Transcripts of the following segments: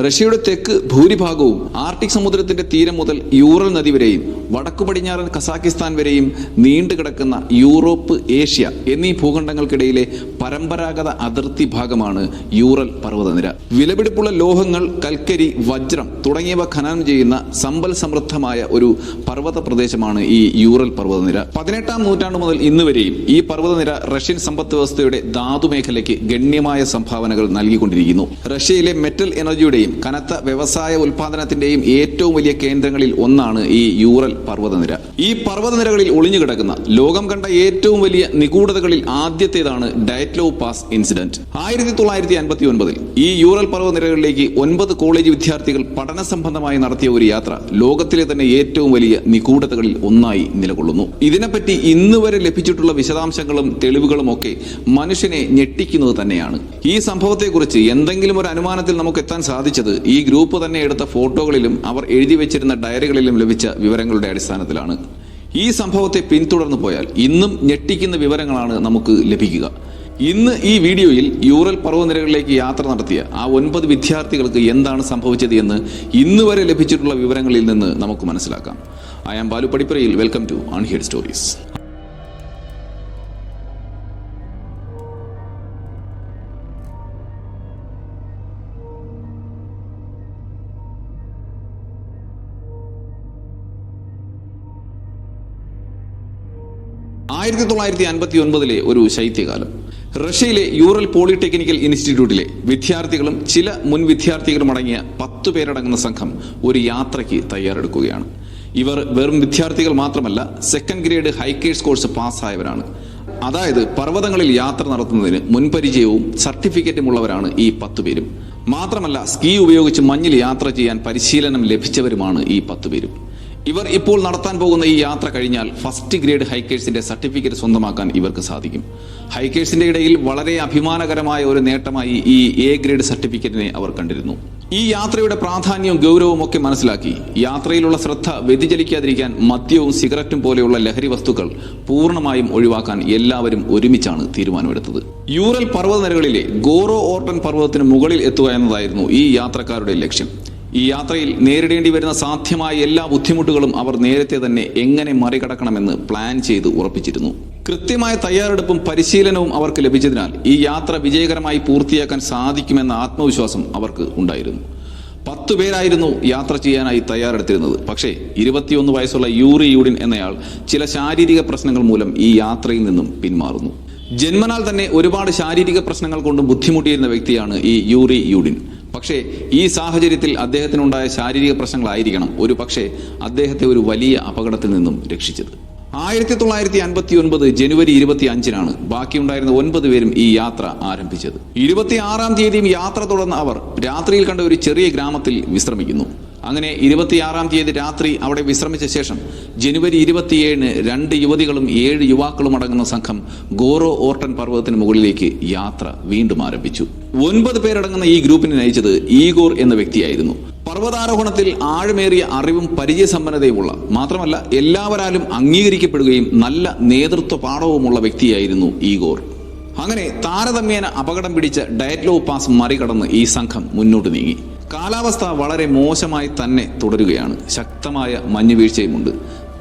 റഷ്യയുടെ തെക്ക് ഭൂരിഭാഗവും ആർട്ടിക് സമുദ്രത്തിന്റെ തീരം മുതൽ യൂറൽ നദി വരെയും വടക്കു പടിഞ്ഞാറൻ കസാക്കിസ്ഥാൻ വരെയും നീണ്ടുകിടക്കുന്ന യൂറോപ്പ്, ഏഷ്യ എന്നീ ഭൂഖണ്ഡങ്ങൾക്കിടയിലെ പരമ്പരാഗത അതിർത്തി ഭാഗമാണ് യൂറൽ പർവ്വതനിര. വിലപിടിപ്പുള്ള ലോഹങ്ങൾ, കൽക്കരി, വജ്രം തുടങ്ങിയവ ഖനനം ചെയ്യുന്ന സമ്പൽ സമൃദ്ധമായ ഒരു പർവ്വത പ്രദേശമാണ് ഈ യൂറൽ പർവ്വതനിര. 18-ാം നൂറ്റാണ്ട് മുതൽ ഇന്ന് വരെയും ഈ പർവ്വതനിര റഷ്യൻ സമ്പദ് വ്യവസ്ഥയുടെ ധാതുമേഖലയ്ക്ക് ഗണ്യമായ സംഭാവനകൾ നൽകിക്കൊണ്ടിരിക്കുന്നു. റഷ്യയിലെ മെറ്റൽ എനർജിയുടെയും കനത്ത വ്യവസായ ഉൽപാദനത്തിന്റെയും ഏറ്റവും വലിയ കേന്ദ്രങ്ങളിൽ ഒന്നാണ് ഈ യൂറൽ പർവ്വതനിര. ഈ പർവ്വതനിരകളിൽ ഒളിഞ്ഞുകിടക്കുന്ന ലോകം കണ്ട ഏറ്റവും വലിയ നിഗൂഢതകളിൽ ആദ്യത്തേതാണ് ഡയറ്റ്ലോവ് പാസ് ഇൻസിഡന്റ്. 1959 ഈ യൂറൽ പർവ്വതനിരകളിലേക്ക് 9 കോളേജ് വിദ്യാർത്ഥികൾ പഠന സംബന്ധമായി നടത്തിയ ഒരു യാത്ര ലോകത്തിലെ തന്നെ ഏറ്റവും വലിയ നിഗൂഢതകളിൽ ഒന്നായി നിലകൊള്ളുന്നു. ഇതിനെപ്പറ്റി ഇന്ന് വരെ ലഭിച്ചിട്ടുള്ള വിശദാംശങ്ങളും തെളിവുകളും ഒക്കെ മനുഷ്യനെ ഞെട്ടിക്കുന്നത് തന്നെയാണ്. ഈ സംഭവത്തെക്കുറിച്ച് എന്തെങ്കിലും ഒരു അനുമാനത്തിൽ നമുക്ക് എത്താൻ സാധിച്ചത് ഈ ഗ്രൂപ്പ് തന്നെ എടുത്ത ഫോട്ടോകളിലും അവർ എഴുതി വെച്ചിരുന്ന ഡയറികളിലും ലഭിച്ച വിവരങ്ങളുടെ അടിസ്ഥാനത്തിലാണ്. ഈ സംഭവത്തെ പിന്തുടർന്നു പോയാൽ ഇന്നും ഞെട്ടിക്കുന്ന വിവരങ്ങളാണ് നമുക്ക് ലഭിക്കുക. ഇന്ന് ഈ വീഡിയോയിൽ യൂറൽ പർവ്വതനിരകളിലേക്ക് യാത്ര നടത്തിയ ആ 9 വിദ്യാർത്ഥികൾക്ക് എന്താണ് സംഭവിച്ചത് എന്ന് ഇന്ന് വരെ ലഭിച്ചിട്ടുള്ള വിവരങ്ങളിൽ നിന്ന് നമുക്ക് മനസ്സിലാക്കാം. ഐ ആം ബാലു പടിപ്പുരയിൽ. Welcome to unheard stories. ആയിരത്തി 1959 ഒരു ശൈത്യകാലം. റഷ്യയിലെ യൂറൽ പോളിടെക്നിക്കൽ ഇൻസ്റ്റിറ്റ്യൂട്ടിലെ വിദ്യാർത്ഥികളും ചില മുൻ വിദ്യാർത്ഥികളും അടങ്ങിയ 10 പേരടങ്ങുന്ന സംഘം ഒരു യാത്രയ്ക്ക് തയ്യാറെടുക്കുകയാണ്. ഇവർ വെറും വിദ്യാർത്ഥികൾ മാത്രമല്ല, സെക്കൻഡ് ഗ്രേഡ് ഹൈക്കേഴ്സ് കോഴ്സ് പാസ്സായവരാണ്. അതായത് പർവ്വതങ്ങളിൽ യാത്ര നടത്തുന്നതിന് മുൻപരിചയവും സർട്ടിഫിക്കറ്റും ഉള്ളവരാണ് ഈ 10 പേരും. മാത്രമല്ല, സ്കീ ഉപയോഗിച്ച് മഞ്ഞിൽ യാത്ര ചെയ്യാൻ പരിശീലനം ലഭിച്ചവരുമാണ് ഈ 10 പേരും. ഇവർ ഇപ്പോൾ നടത്താൻ പോകുന്ന ഈ യാത്ര കഴിഞ്ഞാൽ ഫസ്റ്റ് ഗ്രേഡ് ഹൈക്കേഴ്സിന്റെ സർട്ടിഫിക്കറ്റ് സ്വന്തമാക്കാൻ ഇവർക്ക് സാധിക്കും. ഹൈക്കേഴ്സിന്റെ ഇടയിൽ വളരെ അഭിമാനകരമായ ഒരു നേട്ടമായി ഈ എ ഗ്രേഡ് സർട്ടിഫിക്കറ്റിനെ അവർ കണ്ടിരുന്നു. ഈ യാത്രയുടെ പ്രാധാന്യവും ഗൗരവവും ഒക്കെ മനസ്സിലാക്കി യാത്രയിലുള്ള ശ്രദ്ധ വ്യതിചലിക്കാതിരിക്കാൻ മദ്യവും സിഗരറ്റും പോലെയുള്ള ലഹരി വസ്തുക്കൾ പൂർണ്ണമായും ഒഴിവാക്കാൻ എല്ലാവരും ഒരുമിച്ചാണ് തീരുമാനമെടുത്തത്. യൂറൽ പർവ്വതനിരകളിലെ ഗോറോ ഓർട്ടൻ പർവ്വതത്തിന് മുകളിൽ എത്തുക എന്നതായിരുന്നു ഈ യാത്രക്കാരുടെ ലക്ഷ്യം. ഈ യാത്രയിൽ നേരിടേണ്ടി വരുന്ന സാധ്യമായ എല്ലാ ബുദ്ധിമുട്ടുകളും അവർ നേരത്തെ തന്നെ എങ്ങനെ മറികടക്കണമെന്ന് പ്ലാൻ ചെയ്ത് ഉറപ്പിച്ചിരുന്നു. കൃത്യമായ തയ്യാറെടുപ്പും പരിശീലനവും അവർക്ക് ലഭിച്ചതിനാൽ ഈ യാത്ര വിജയകരമായി പൂർത്തിയാക്കാൻ സാധിക്കുമെന്ന ആത്മവിശ്വാസം അവർക്ക് ഉണ്ടായിരുന്നു. 10 പേരായിരുന്നു യാത്ര ചെയ്യാനായി തയ്യാറെടുത്തിരുന്നത്. പക്ഷേ 21 വയസ്സുള്ള യൂറി യൂഡിൻ എന്നയാൾ ചില ശാരീരിക പ്രശ്നങ്ങൾ മൂലം ഈ യാത്രയിൽ നിന്നും പിന്മാറുന്നു. ജന്മനാൽ തന്നെ ഒരുപാട് ശാരീരിക പ്രശ്നങ്ങൾ കൊണ്ട് ബുദ്ധിമുട്ടിയിരുന്ന വ്യക്തിയാണ് ഈ യൂറി യൂഡിൻ. പക്ഷേ ഈ സാഹചര്യത്തിൽ അദ്ദേഹത്തിനുണ്ടായ ശാരീരിക പ്രശ്നങ്ങളായിരിക്കണം ഒരു പക്ഷേ അദ്ദേഹത്തെ ഒരു വലിയ അപകടത്തിൽ നിന്നും രക്ഷിച്ചത്. 1959 ജനുവരി 25-നാണ് ബാക്കിയുണ്ടായിരുന്ന 9 പേരും ഈ യാത്ര ആരംഭിച്ചത്. 26-ാം തീയതിയും യാത്ര തുടർന്ന് അവർ രാത്രിയിൽ കണ്ട ഒരു ചെറിയ ഗ്രാമത്തിൽ വിശ്രമിക്കുന്നു. അങ്ങനെ 26-ാം തീയതി രാത്രി അവിടെ വിശ്രമിച്ച ശേഷം ജനുവരി 27-ന് 2 യുവതികളും 7 യുവാക്കളും അടങ്ങുന്ന സംഘം ഗോറോ ഓർട്ടൻ പർവ്വതത്തിന് മുകളിലേക്ക് യാത്ര വീണ്ടും ആരംഭിച്ചു. 9 പേരടങ്ങുന്ന ഈ ഗ്രൂപ്പിനെ നയിച്ചത് ഈഗോർ എന്ന വ്യക്തിയായിരുന്നു. പർവ്വതാരോഹണത്തിൽ ആഴമേറിയ അറിവും പരിചയസമ്പന്നതയുമുള്ള, മാത്രമല്ല എല്ലാവരാലും അംഗീകരിക്കപ്പെടുകയും നല്ല നേതൃത്വ പാഠവുമുള്ള വ്യക്തിയായിരുന്നു ഈഗോർ. അങ്ങനെ താരതമ്യേന അപകടം പിടിച്ച ഡയറ്റ്ലോവ് പാസ് മറികടന്ന് ഈ സംഘം മുന്നോട്ട് നീങ്ങി. കാലാവസ്ഥ വളരെ മോശമായി തന്നെ തുടരുകയാണ്. ശക്തമായ മഞ്ഞുവീഴ്ചയുമുണ്ട്.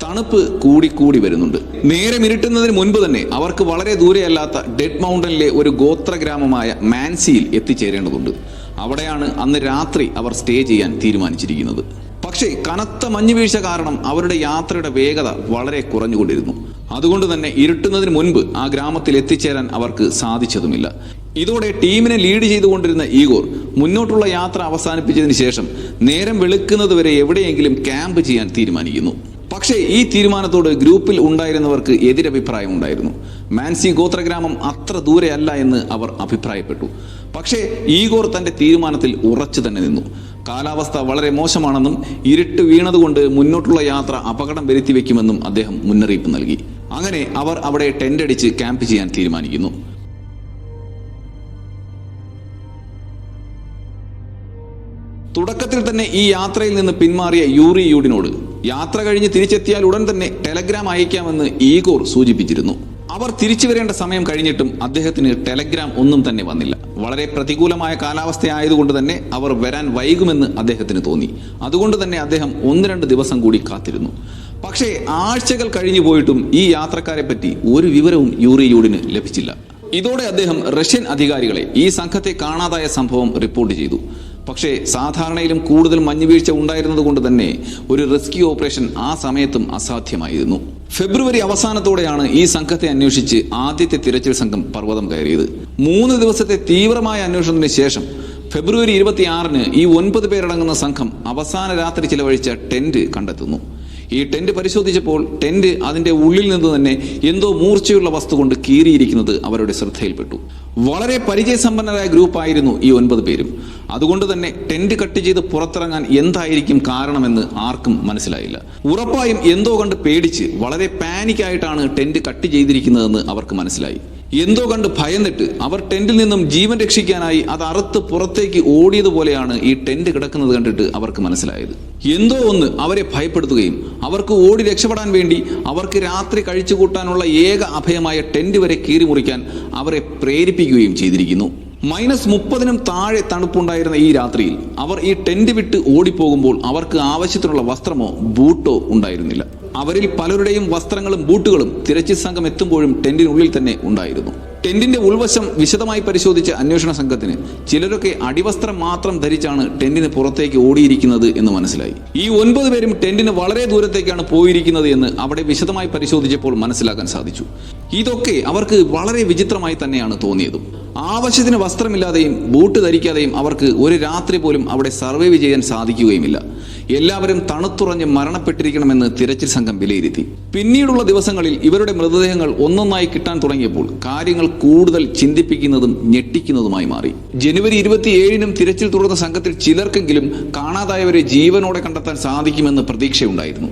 തണുപ്പ് കൂടി വരുന്നുണ്ട്. നേരെ മിരുട്ടുന്നതിന് മുൻപ് തന്നെ അവർക്ക് വളരെ ദൂരെയല്ലാത്ത ഡെഡ് മൗണ്ടനിലെ ഒരു ഗോത്ര ഗ്രാമമായ മാൻസിയിൽ എത്തിച്ചേരേണ്ടതുണ്ട്. അവിടെയാണ് അന്ന് രാത്രി അവർ സ്റ്റേ ചെയ്യാൻ തീരുമാനിച്ചിരിക്കുന്നത്. പക്ഷേ കനത്ത മഞ്ഞുവീഴ്ച കാരണം അവരുടെ യാത്രയുടെ വേഗത വളരെ കുറഞ്ഞുകൊണ്ടിരുന്നു. അതുകൊണ്ട് തന്നെ ഇരുട്ടുന്നതിന് മുൻപ് ആ ഗ്രാമത്തിൽ എത്തിച്ചേരാൻ അവർക്ക് സാധിച്ചതുമില്ല. ഇതോടെ ടീമിനെ ലീഡ് ചെയ്തുകൊണ്ടിരുന്ന ഈഗോർ മുന്നോട്ടുള്ള യാത്ര അവസാനിപ്പിച്ചതിന് ശേഷം നേരം വെളുക്കുന്നത് വരെ എവിടെയെങ്കിലും ക്യാമ്പ് ചെയ്യാൻ തീരുമാനിക്കുന്നു. പക്ഷേ ഈ തീരുമാനത്തോട് ഗ്രൂപ്പിൽ ഉണ്ടായിരുന്നവർക്ക് എതിരഭിപ്രായം ഉണ്ടായിരുന്നു. മാൻസി ഗോത്രഗ്രാമം അത്ര ദൂരെയല്ല എന്ന് അവർ അഭിപ്രായപ്പെട്ടു. പക്ഷേ ഈഗോർ തന്റെ തീരുമാനത്തിൽ ഉറച്ചു തന്നെ നിന്നു. കാലാവസ്ഥ വളരെ മോശമാണെന്നും ഇരുട്ട് വീണതുകൊണ്ട് മുന്നോട്ടുള്ള യാത്ര അപകടം വരുത്തി വെക്കുമെന്നും അദ്ദേഹം മുന്നറിയിപ്പ് നൽകി. അങ്ങനെ അവർ അവിടെ ടെന്റ് അടിച്ച് ക്യാമ്പ് ചെയ്യാൻ തീരുമാനിക്കുന്നു. തുടക്കത്തിൽ തന്നെ ഈ യാത്രയിൽ നിന്ന് പിന്മാറിയ യൂറി യൂഡിനോട് യാത്ര കഴിഞ്ഞ് തിരിച്ചെത്തിയാൽ ഉടൻ തന്നെ ടെലഗ്രാം അയക്കാമെന്ന് ഈഗോർ സൂചിപ്പിച്ചിരുന്നു. അവർ തിരിച്ചു വരേണ്ട സമയം കഴിഞ്ഞിട്ടും അദ്ദേഹത്തിന് ടെലഗ്രാം ഒന്നും തന്നെ വന്നില്ല. വളരെ പ്രതികൂലമായ കാലാവസ്ഥയായതുകൊണ്ട് തന്നെ അവർ വരാൻ വൈകുമെന്ന് അദ്ദേഹത്തിന് തോന്നി. അതുകൊണ്ട് തന്നെ അദ്ദേഹം 1-2 ദിവസം കൂടി കാത്തിരുന്നു. പക്ഷേ ആഴ്ചകൾ കഴിഞ്ഞു പോയിട്ടും ഈ യാത്രക്കാരെ പറ്റി ഒരു വിവരവും യൂറി യൂഡിന് ലഭിച്ചില്ല. ഇതോടെ അദ്ദേഹം റഷ്യൻ അധികാരികളെ ഈ സംഘത്തെ കാണാതായ സംഭവം റിപ്പോർട്ട് ചെയ്തു. പക്ഷേ സാധാരണയിലും കൂടുതൽ മഞ്ഞുവീഴ്ച ഉണ്ടായിരുന്നത് കൊണ്ട് തന്നെ ഒരു റെസ്ക്യൂ ഓപ്പറേഷൻ ആ സമയത്തും അസാധ്യമായിരുന്നു. ഫെബ്രുവരി അവസാനത്തോടെയാണ് ഈ സംഘത്തെ അന്വേഷിച്ച് ആദ്യത്തെ തിരച്ചിൽ സംഘം പർവ്വതം കയറിയത്. 3 ദിവസത്തെ തീവ്രമായ അന്വേഷണത്തിന് ശേഷം ഫെബ്രുവരി 26-ന് ഈ 9 പേരടങ്ങുന്ന സംഘം അവസാന രാത്രി ചിലവഴിച്ച ടെന്റ് കണ്ടെത്തുന്നു. ഈ ടെന്റ് പരിശോധിച്ചപ്പോൾ ടെന്റ് അതിന്റെ ഉള്ളിൽ നിന്ന് തന്നെ എന്തോ മൂർച്ചയുള്ള വസ്തു കൊണ്ട് കീറിയിരിക്കുന്നത് അവരുടെ ശ്രദ്ധയിൽപ്പെട്ടു. വളരെ പരിചയസമ്പന്നരായ ഗ്രൂപ്പായിരുന്നു ഈ 9 പേരും. അതുകൊണ്ട് തന്നെ ടെന്റ് കട്ട് ചെയ്ത് പുറത്തിറങ്ങാൻ എന്തായിരിക്കും കാരണമെന്ന് ആർക്കും മനസ്സിലായില്ല. ഉറപ്പായും എന്തോ കണ്ട് പേടിച്ച് വളരെ പാനിക്കായിട്ടാണ് ടെന്റ് കട്ട് ചെയ്തിരിക്കുന്നതെന്ന് അവർക്ക് മനസ്സിലായി. എന്തോ കണ്ട് ഭയന്നിട്ട് അവർ ടെന്റിൽ നിന്നും ജീവൻ രക്ഷിക്കാനായി അത് അറുത്ത് പുറത്തേക്ക് ഓടിയതുപോലെയാണ് ഈ ടെന്റ് കിടക്കുന്നത് കണ്ടിട്ട് അവർക്ക് മനസ്സിലായത്. എന്തോ ഒന്ന് അവരെ ഭയപ്പെടുത്തുകയും അവർക്ക് ഓടി രക്ഷപ്പെടാൻ വേണ്ടി അവർക്ക് രാത്രി കഴിച്ചുകൂട്ടാനുള്ള ഏക അഭയമായ ടെന്റ് വരെ കീറി മുറിക്കാൻ അവരെ പ്രേരിപ്പിക്കുകയും ചെയ്തിരിക്കുന്നു. -30-നും താഴെ തണുപ്പുണ്ടായിരുന്ന ഈ രാത്രിയിൽ അവർ ഈ ടെന്റ് വിട്ട് ഓടിപ്പോകുമ്പോൾ അവർക്ക് ആവശ്യത്തിനുള്ള വസ്ത്രമോ ബൂട്ടോ ഉണ്ടായിരുന്നില്ല. അവരിൽ പലരുടെയും വസ്ത്രങ്ങളും ബൂട്ടുകളും തിരച്ചിൽ സംഘം എത്തുമ്പോഴും ടെന്റിനുള്ളിൽ തന്നെ ഉണ്ടായിരുന്നു. ടെന്റിന്റെ ഉൾവശം വിശദമായി പരിശോധിച്ച അന്വേഷണ സംഘത്തിന് ചിലരൊക്കെ അടിവസ്ത്രം മാത്രം ധരിച്ചാണ് ടെന്റിന് പുറത്തേക്ക് ഓടിയിരിക്കുന്നത് എന്ന് മനസ്സിലായി. ഈ 9 പേരും ടെന്റിന് വളരെ ദൂരത്തേക്കാണ് പോയിരിക്കുന്നത് എന്ന് അവിടെ വിശദമായി പരിശോധിച്ചപ്പോൾ മനസ്സിലാക്കാൻ സാധിച്ചു. ഇതൊക്കെ അവർക്ക് വളരെ വിചിത്രമായി തന്നെയാണ് തോന്നിയതും. ആവശ്യത്തിന് വസ്ത്രമില്ലാതെയും ബൂട്ട് ധരിക്കാതെയും അവർക്ക് ഒരു രാത്രി പോലും അവിടെ സർവൈവ് ചെയ്യാൻ സാധിക്കുകയുമില്ല. എല്ലാവരും തണുത്തുറഞ്ഞ് മരണപ്പെട്ടിരിക്കണമെന്ന് തിരച്ചിൽ സംഘം വിലയിരുത്തി. പിന്നീടുള്ള ദിവസങ്ങളിൽ ഇവരുടെ മൃതദേഹങ്ങൾ ഒന്നൊന്നായി കിട്ടാൻ തുടങ്ങിയപ്പോൾ കാര്യങ്ങൾ കൂടുതൽ ചിന്തിപ്പിക്കുന്നതും ഞെട്ടിക്കുന്നതുമായി മാറി. ജനുവരി 27-നും തിരച്ചിൽ തുടർന്ന സംഘത്തിൽ ചിലർക്കെങ്കിലും കാണാതായവരെ ജീവനോടെ കണ്ടെത്താൻ സാധിക്കുമെന്ന് പ്രതീക്ഷയുണ്ടായിരുന്നു.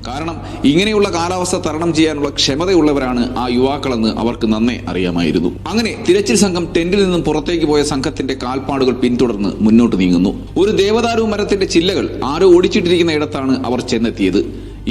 കാരണം ഇങ്ങനെയുള്ള കാലാവസ്ഥ തരണം ചെയ്യാനുള്ള ക്ഷമതയുള്ളവരാണ് ആ യുവാക്കളെന്ന് അവർക്ക് നന്നേ അറിയാമായിരുന്നു. അങ്ങനെ തിരച്ചിൽ സംഘം ടെന്റിൽ നിന്നും പുറത്തേക്ക് പോയ സംഘത്തിന്റെ കാൽപ്പാടുകൾ പിന്തുടർന്ന് മുന്നോട്ട് നീങ്ങുന്നു. ഒരു ദേവദാരു മരത്തിന്റെ ചില്ലകൾ ആരോ ഓടിച്ചിട്ടിരിക്കുന്ന ഇടത്താണ് അവർ ചെന്നെത്തിയത്.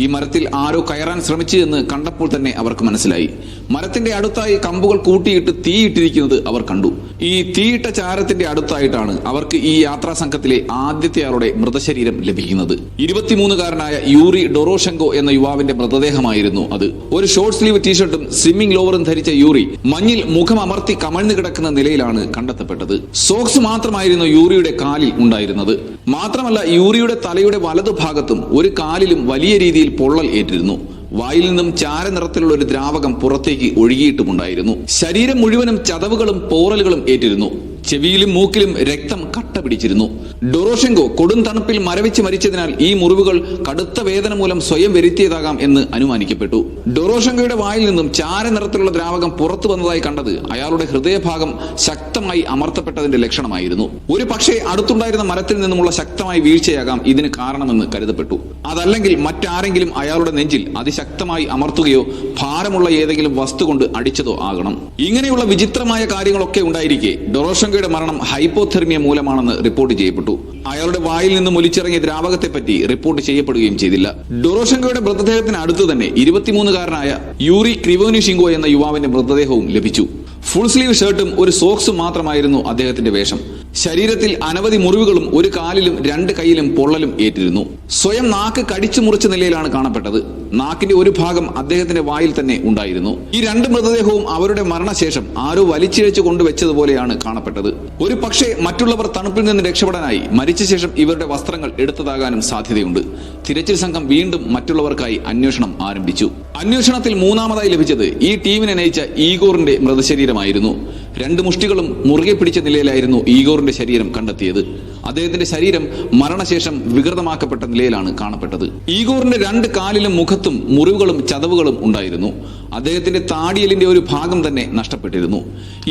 ഈ മരത്തിൽ ആരോ കയറാൻ ശ്രമിച്ചു എന്ന് കണ്ടപ്പോൾ തന്നെ അവർക്ക് മനസ്സിലായി. മരത്തിന്റെ അടുത്തായി കമ്പുകൾ കൂട്ടിയിട്ട് തീയിട്ടിരിക്കുന്നത് അവർ കണ്ടു. ഈ തീയിട്ട ചാരത്തിന്റെ അടുത്തായിട്ടാണ് അവർക്ക് ഈ യാത്രാ സംഘത്തിലെ ആദ്യത്തെ ആളുടെ മൃതശരീരം ലഭിക്കുന്നത്. 23-കാരനായ യൂറി ഡൊറോഷെങ്കോ എന്ന യുവാവിന്റെ മൃതദേഹമായിരുന്നു അത്. ഒരു ഷോർട്ട് സ്ലീവ് ടീഷർട്ടും സ്വിമ്മിംഗ് ലോവറും ധരിച്ച യൂറി മഞ്ഞിൽ മുഖം അമർത്തി കമഴ്ന്നു കിടക്കുന്ന നിലയിലാണ് കണ്ടെത്തപ്പെട്ടത്. സോക്സ് മാത്രമായിരുന്നു യൂറിയുടെ കാലിൽ ഉണ്ടായിരുന്നത്. മാത്രമല്ല യൂറിയുടെ തലയുടെ വലതുഭാഗത്തും ഒരു കാലിലും വലിയ രീതിയിൽ പൊള്ളൽ ഏറ്റിരുന്നു. വായിൽ നിന്നും ചാരനിറത്തിലുള്ള ഒരു ദ്രാവകം പുറത്തേക്ക് ഒഴുകിയിട്ടുമുണ്ടായിരുന്നു. ശരീരം മുഴുവനും ചതവുകളും പോറലുകളും ഏറ്റിരുന്നു. ചെവിയിലും മൂക്കിലും രക്തം കട്ട പിടിച്ചിരുന്നു. ഡൊറോഷെങ്കോ കൊടും തണുപ്പിൽ മരവിച്ച് മരിച്ചതിനാൽ ഈ മുറിവുകൾ കടുത്ത വേദന മൂലം സ്വയം വരുത്തിയതാകാം എന്ന് അനുമാനിക്കപ്പെട്ടു. ഡൊറോഷെങ്കോയുടെ വായിൽ നിന്നും ചാരനിറത്തിലുള്ള ദ്രാവകം പുറത്തു വന്നതായി കണ്ടത് അയാളുടെ ഹൃദയഭാഗം ശക്തമായി അമർത്തപ്പെട്ടതിന്റെ ലക്ഷണമായിരുന്നു. ഒരു പക്ഷേ അടുത്തുണ്ടായിരുന്ന മരത്തിൽ നിന്നുമുള്ള ശക്തമായ വീഴ്ചയാകാം ഇതിന് കാരണമെന്ന് കരുതപ്പെട്ടു. അതല്ലെങ്കിൽ മറ്റാരെങ്കിലും അയാളുടെ നെഞ്ചിൽ അതിശക്തമായി അമർത്തുകയോ ഭാരമുള്ള ഏതെങ്കിലും വസ്തു കൊണ്ട് അടിച്ചതോ ആകണം. ഇങ്ങനെയുള്ള വിചിത്രമായ കാര്യങ്ങളൊക്കെ ഉണ്ടായിരിക്കെ ഡൊറോഷെങ്കോയുടെ മരണം ഹൈപ്പോതെർമിയ മൂലമാണെന്ന് റിപ്പോർട്ട് ചെയ്യപ്പെട്ടു. അയാളുടെ വായിൽ നിന്നും ഒലിച്ചിറങ്ങിയ ദ്രാവകത്തെപ്പറ്റി റിപ്പോർട്ട് ചെയ്യപ്പെടുകയും ചെയ്തില്ല. ഡൊറോഷെങ്കോയുടെ മൃതദേഹത്തിന് അടുത്ത് തന്നെ 23-കാരനായ യൂറി ക്രിവോനിഷിങ്കോ എന്ന യുവാവിന്റെ മൃതദേഹവും ലഭിച്ചു. ഫുൾ സ്ലീവ് ഷർട്ടും ഒരു സോക്സും മാത്രമായിരുന്നു അദ്ദേഹത്തിന്റെ വേഷം. ശരീരത്തിൽ അനവധി മുറിവുകളും ഒരു കാലിലും 2 കൈയിലും പൊള്ളലും ഏറ്റിരുന്നു. സ്വയം നാക്ക് കടിച്ചു മുറിച്ച നിലയിലാണ് കാണപ്പെട്ടത്. നാക്കിന്റെ ഒരു ഭാഗം അദ്ദേഹത്തിന്റെ വായിൽ തന്നെ ഉണ്ടായിരുന്നു. ഈ 2 മൃതദേഹവും അവരുടെ മരണശേഷം ആരോ വലിച്ചിഴച്ചു കൊണ്ടുവച്ചതുപോലെയാണ് കാണപ്പെട്ടത്. ഒരു പക്ഷേ മറ്റുള്ളവർ തണുപ്പിൽ നിന്ന് രക്ഷപ്പെടാനായി മരിച്ച ശേഷം ഇവരുടെ വസ്ത്രങ്ങൾ എടുത്തതാകാനും സാധ്യതയുണ്ട്. തിരച്ചിൽ സംഘം വീണ്ടും മറ്റുള്ളവർക്കായി അന്വേഷണം ആരംഭിച്ചു. അന്വേഷണത്തിൽ 3-മതായി ലഭിച്ചത് ഈ ടീമിനെ നയിച്ച ഈഗോറിന്റെ മൃതശരീരമായിരുന്നു. 2 മുഷ്ടികളും മുറുകെ പിടിച്ച നിലയിലായിരുന്നു ഈഗോറിന്റെ ശരീരം കണ്ടെത്തിയത്. അദ്ദേഹത്തിന്റെ ശരീരം മരണശേഷം വികൃതമാക്കപ്പെട്ട നിലയിലാണ് കാണപ്പെട്ടത്. ഈഗോറിന്റെ 2 കാലിലും മുഖത്തും മുറിവുകളും ചതവുകളും ഉണ്ടായിരുന്നു. അദ്ദേഹത്തിന്റെ താടിയലിന്റെ ഒരു ഭാഗം തന്നെ നഷ്ടപ്പെട്ടിരുന്നു.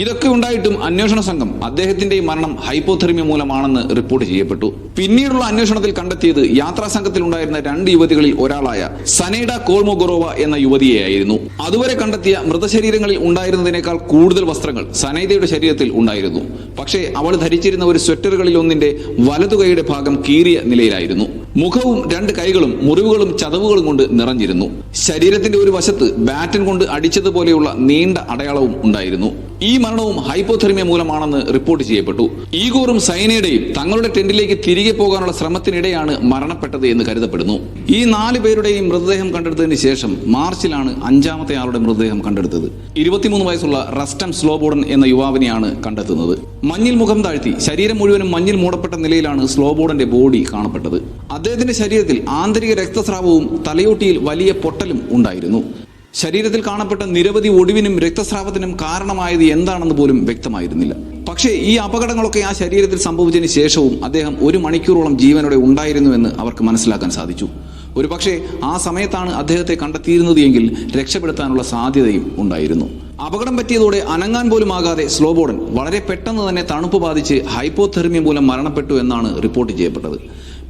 ഇതൊക്കെ ഉണ്ടായിട്ടും അന്വേഷണ സംഘം അദ്ദേഹത്തിന്റെ മരണം ഹൈപ്പോതെർമിയ മൂലമാണെന്ന് റിപ്പോർട്ട് ചെയ്യപ്പെട്ടു. പിന്നീടുള്ള അന്വേഷണത്തിൽ കണ്ടെത്തിയത് യാത്രാ സംഘത്തിൽ ഉണ്ടായിരുന്ന 2 യുവതികളിൽ ഒരാളായ സനേഡ കോൾമോഗൊറോവ എന്ന യുവതിയെയായിരുന്നു. അതുവരെ കണ്ടെത്തിയ മൃതശരീരങ്ങളിൽ ഉണ്ടായിരുന്നതിനേക്കാൾ കൂടുതൽ വസ്ത്രങ്ങൾ സനേഡയുടെ ശരീരത്തിൽ ഉണ്ടായിരുന്നു. പക്ഷേ അവൾ ധരിച്ചിരുന്ന ഒരു സ്വെറ്ററുകളിൽ ഒന്നിന്റെ വലതുകൈയുടെ ഭാഗം കീറിയ നിലയിലായിരുന്നു. മുഖവും 2 കൈകളും മുറിവുകളും ചതവുകളും കൊണ്ട് നിറഞ്ഞിരുന്നു. ശരീരത്തിന്റെ ഒരു വശത്ത് ബാറ്റൻ കൊണ്ട് അടിച്ചതുപോലെയുള്ള നീണ്ട അടയാളവും ഉണ്ടായിരുന്നു. ഈ മരണവും ഹൈപ്പോതെർമിയ മൂലമാണെന്ന് റിപ്പോർട്ട് ചെയ്യപ്പെട്ടു. ഈഗോറും സൈനയുടെയും തങ്ങളുടെ ടെന്റിലേക്ക് തിരികെ പോകാനുള്ള ശ്രമത്തിനിടെയാണ് മരണപ്പെട്ടത് എന്ന് കരുതപ്പെടുന്നു. ഈ 4 പേരുടെയും മൃതദേഹം കണ്ടെടുത്തതിന് ശേഷം മാർച്ചിലാണ് 5ാമത്തെ ആളുടെ മൃതദേഹം കണ്ടെടുത്തത്. 23 വയസ്സുള്ള റസ്റ്റൻ സ്ലോബോഡൻ എന്ന യുവാവിനെയാണ് കണ്ടെത്തുന്നത്. മഞ്ഞിൽ മുഖം താഴ്ത്തി ശരീരം മുഴുവനും മഞ്ഞിൽ മൂടപ്പെട്ട നിലയിലാണ് സ്ലോബോഡന്റെ ബോഡി കാണപ്പെട്ടത്. അദ്ദേഹത്തിന്റെ ശരീരത്തിൽ ആന്തരിക രക്തസ്രാവവും തലയോട്ടിയിൽ വലിയ പൊട്ടലും ഉണ്ടായിരുന്നു. ശരീരത്തിൽ കാണപ്പെട്ട നിരവധി ഒടിവിനും രക്തസ്രാവത്തിനും കാരണമായത് എന്താണെന്ന് പോലും വ്യക്തമായിരുന്നില്ല. പക്ഷേ ഈ അപകടങ്ങളൊക്കെ ആ ശരീരത്തിൽ സംഭവിച്ചതിന് ശേഷവും അദ്ദേഹം 1 മണിക്കൂറോളം ജീവനോടെ ഉണ്ടായിരുന്നുവെന്ന് അവർക്ക് മനസ്സിലാക്കാൻ സാധിച്ചു. ഒരുപക്ഷെ ആ സമയത്താണ് അദ്ദേഹത്തെ കണ്ടെത്തിയിരുന്നത് എങ്കിൽ രക്ഷപ്പെടുത്താനുള്ള സാധ്യതയും ഉണ്ടായിരുന്നു. അപകടം പറ്റിയതോടെ അനങ്ങാൻ പോലും ആകാതെ സ്ലോബോഡൻ വളരെ പെട്ടെന്ന് തന്നെ തണുപ്പ് ബാധിച്ച് ഹൈപ്പോതെർമിയ മൂലം മരണപ്പെട്ടു എന്നാണ് റിപ്പോർട്ട് ചെയ്യപ്പെട്ടത്.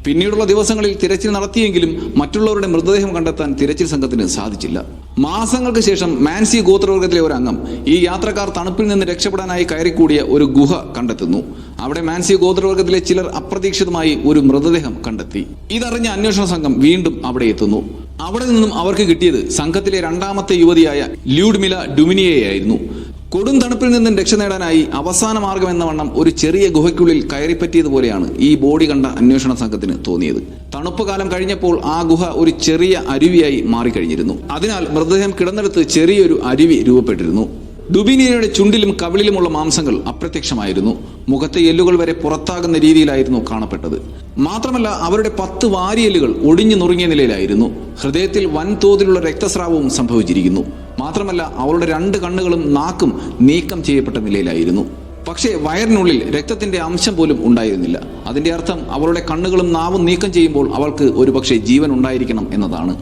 പിന്നീടുള്ള ദിവസങ്ങളിൽ തിരച്ചിൽ നടത്തിയെങ്കിലും മറ്റുള്ളവരുടെ മൃതദേഹം കണ്ടെത്താൻ തിരച്ചിൽ സംഘത്തിന് സാധിച്ചില്ല. മാസങ്ങൾക്ക് ശേഷം മാൻസി ഗോത്രവർഗത്തിലെ ഒരു അംഗം ഈ യാത്രക്കാർ തണുപ്പിൽ നിന്ന് രക്ഷപ്പെടാനായി കയറിക്കൂടിയ ഒരു ഗുഹ കണ്ടെത്തുന്നു. അവിടെ മാൻസി ഗോത്രവർഗത്തിലെ ചിലർ അപ്രതീക്ഷിതമായി ഒരു മൃതദേഹം കണ്ടെത്തി. ഇതറിഞ്ഞ അന്വേഷണ സംഘം വീണ്ടും അവിടെ എത്തുന്നു. അവിടെ നിന്നും അവർക്ക് കിട്ടിയത് സംഘത്തിലെ 2ാമത്തെ യുവതിയായ ല്യൂഡ്മില ഡുമിനിയെയായിരുന്നു. കൊടും തണുപ്പിൽ നിന്നും രക്ഷ നേടാനായി അവസാന മാർഗം എന്ന വണ്ണം ഒരു ചെറിയ ഗുഹയ്ക്കുള്ളിൽ കയറിപ്പറ്റിയതുപോലെയാണ് ഈ ബോഡി കണ്ട അന്വേഷണ സംഘത്തിന് തോന്നിയത്. തണുപ്പ് കാലം കഴിഞ്ഞപ്പോൾ ആ ഗുഹ ഒരു ചെറിയ അരുവിയായി മാറിക്കഴിഞ്ഞിരുന്നു. അതിനാൽ മൃതദേഹം കിടന്നിടത്ത് ചെറിയൊരു അരുവി രൂപപ്പെട്ടിരുന്നു. ഡുബിനിയയുടെ ചുണ്ടിലും കവിളിലുമുള്ള മാംസങ്ങൾ അപ്രത്യക്ഷമായിരുന്നു. മുഖത്തെ എല്ലുകൾ വരെ പുറത്താകുന്ന രീതിയിലായിരുന്നു കാണപ്പെട്ടത്. മാത്രമല്ല അവരുടെ 10 വാരിയെല്ലുകൾ ഒടിഞ്ഞു നുറുങ്ങിയ നിലയിലായിരുന്നു. ഹൃദയത്തിൽ വൻതോതിലുള്ള രക്തസ്രാവവും സംഭവിച്ചിരിക്കുന്നു. മാത്രമല്ല അവളുടെ 2 കണ്ണുകളും നാക്കും നീക്കം ചെയ്യപ്പെട്ട നിലയിലായിരുന്നു. പക്ഷേ വയറിനുള്ളിൽ രക്തത്തിന്റെ അംശം പോലും ഉണ്ടായിരുന്നില്ല. അതിന്റെ അർത്ഥം അവളുടെ കണ്ണുകളും നാവും നീക്കം ചെയ്യുമ്പോൾ അവൾക്ക് ഒരുപക്ഷെ ജീവൻ ഉണ്ടായിരിക്കണം എന്നതാണ്.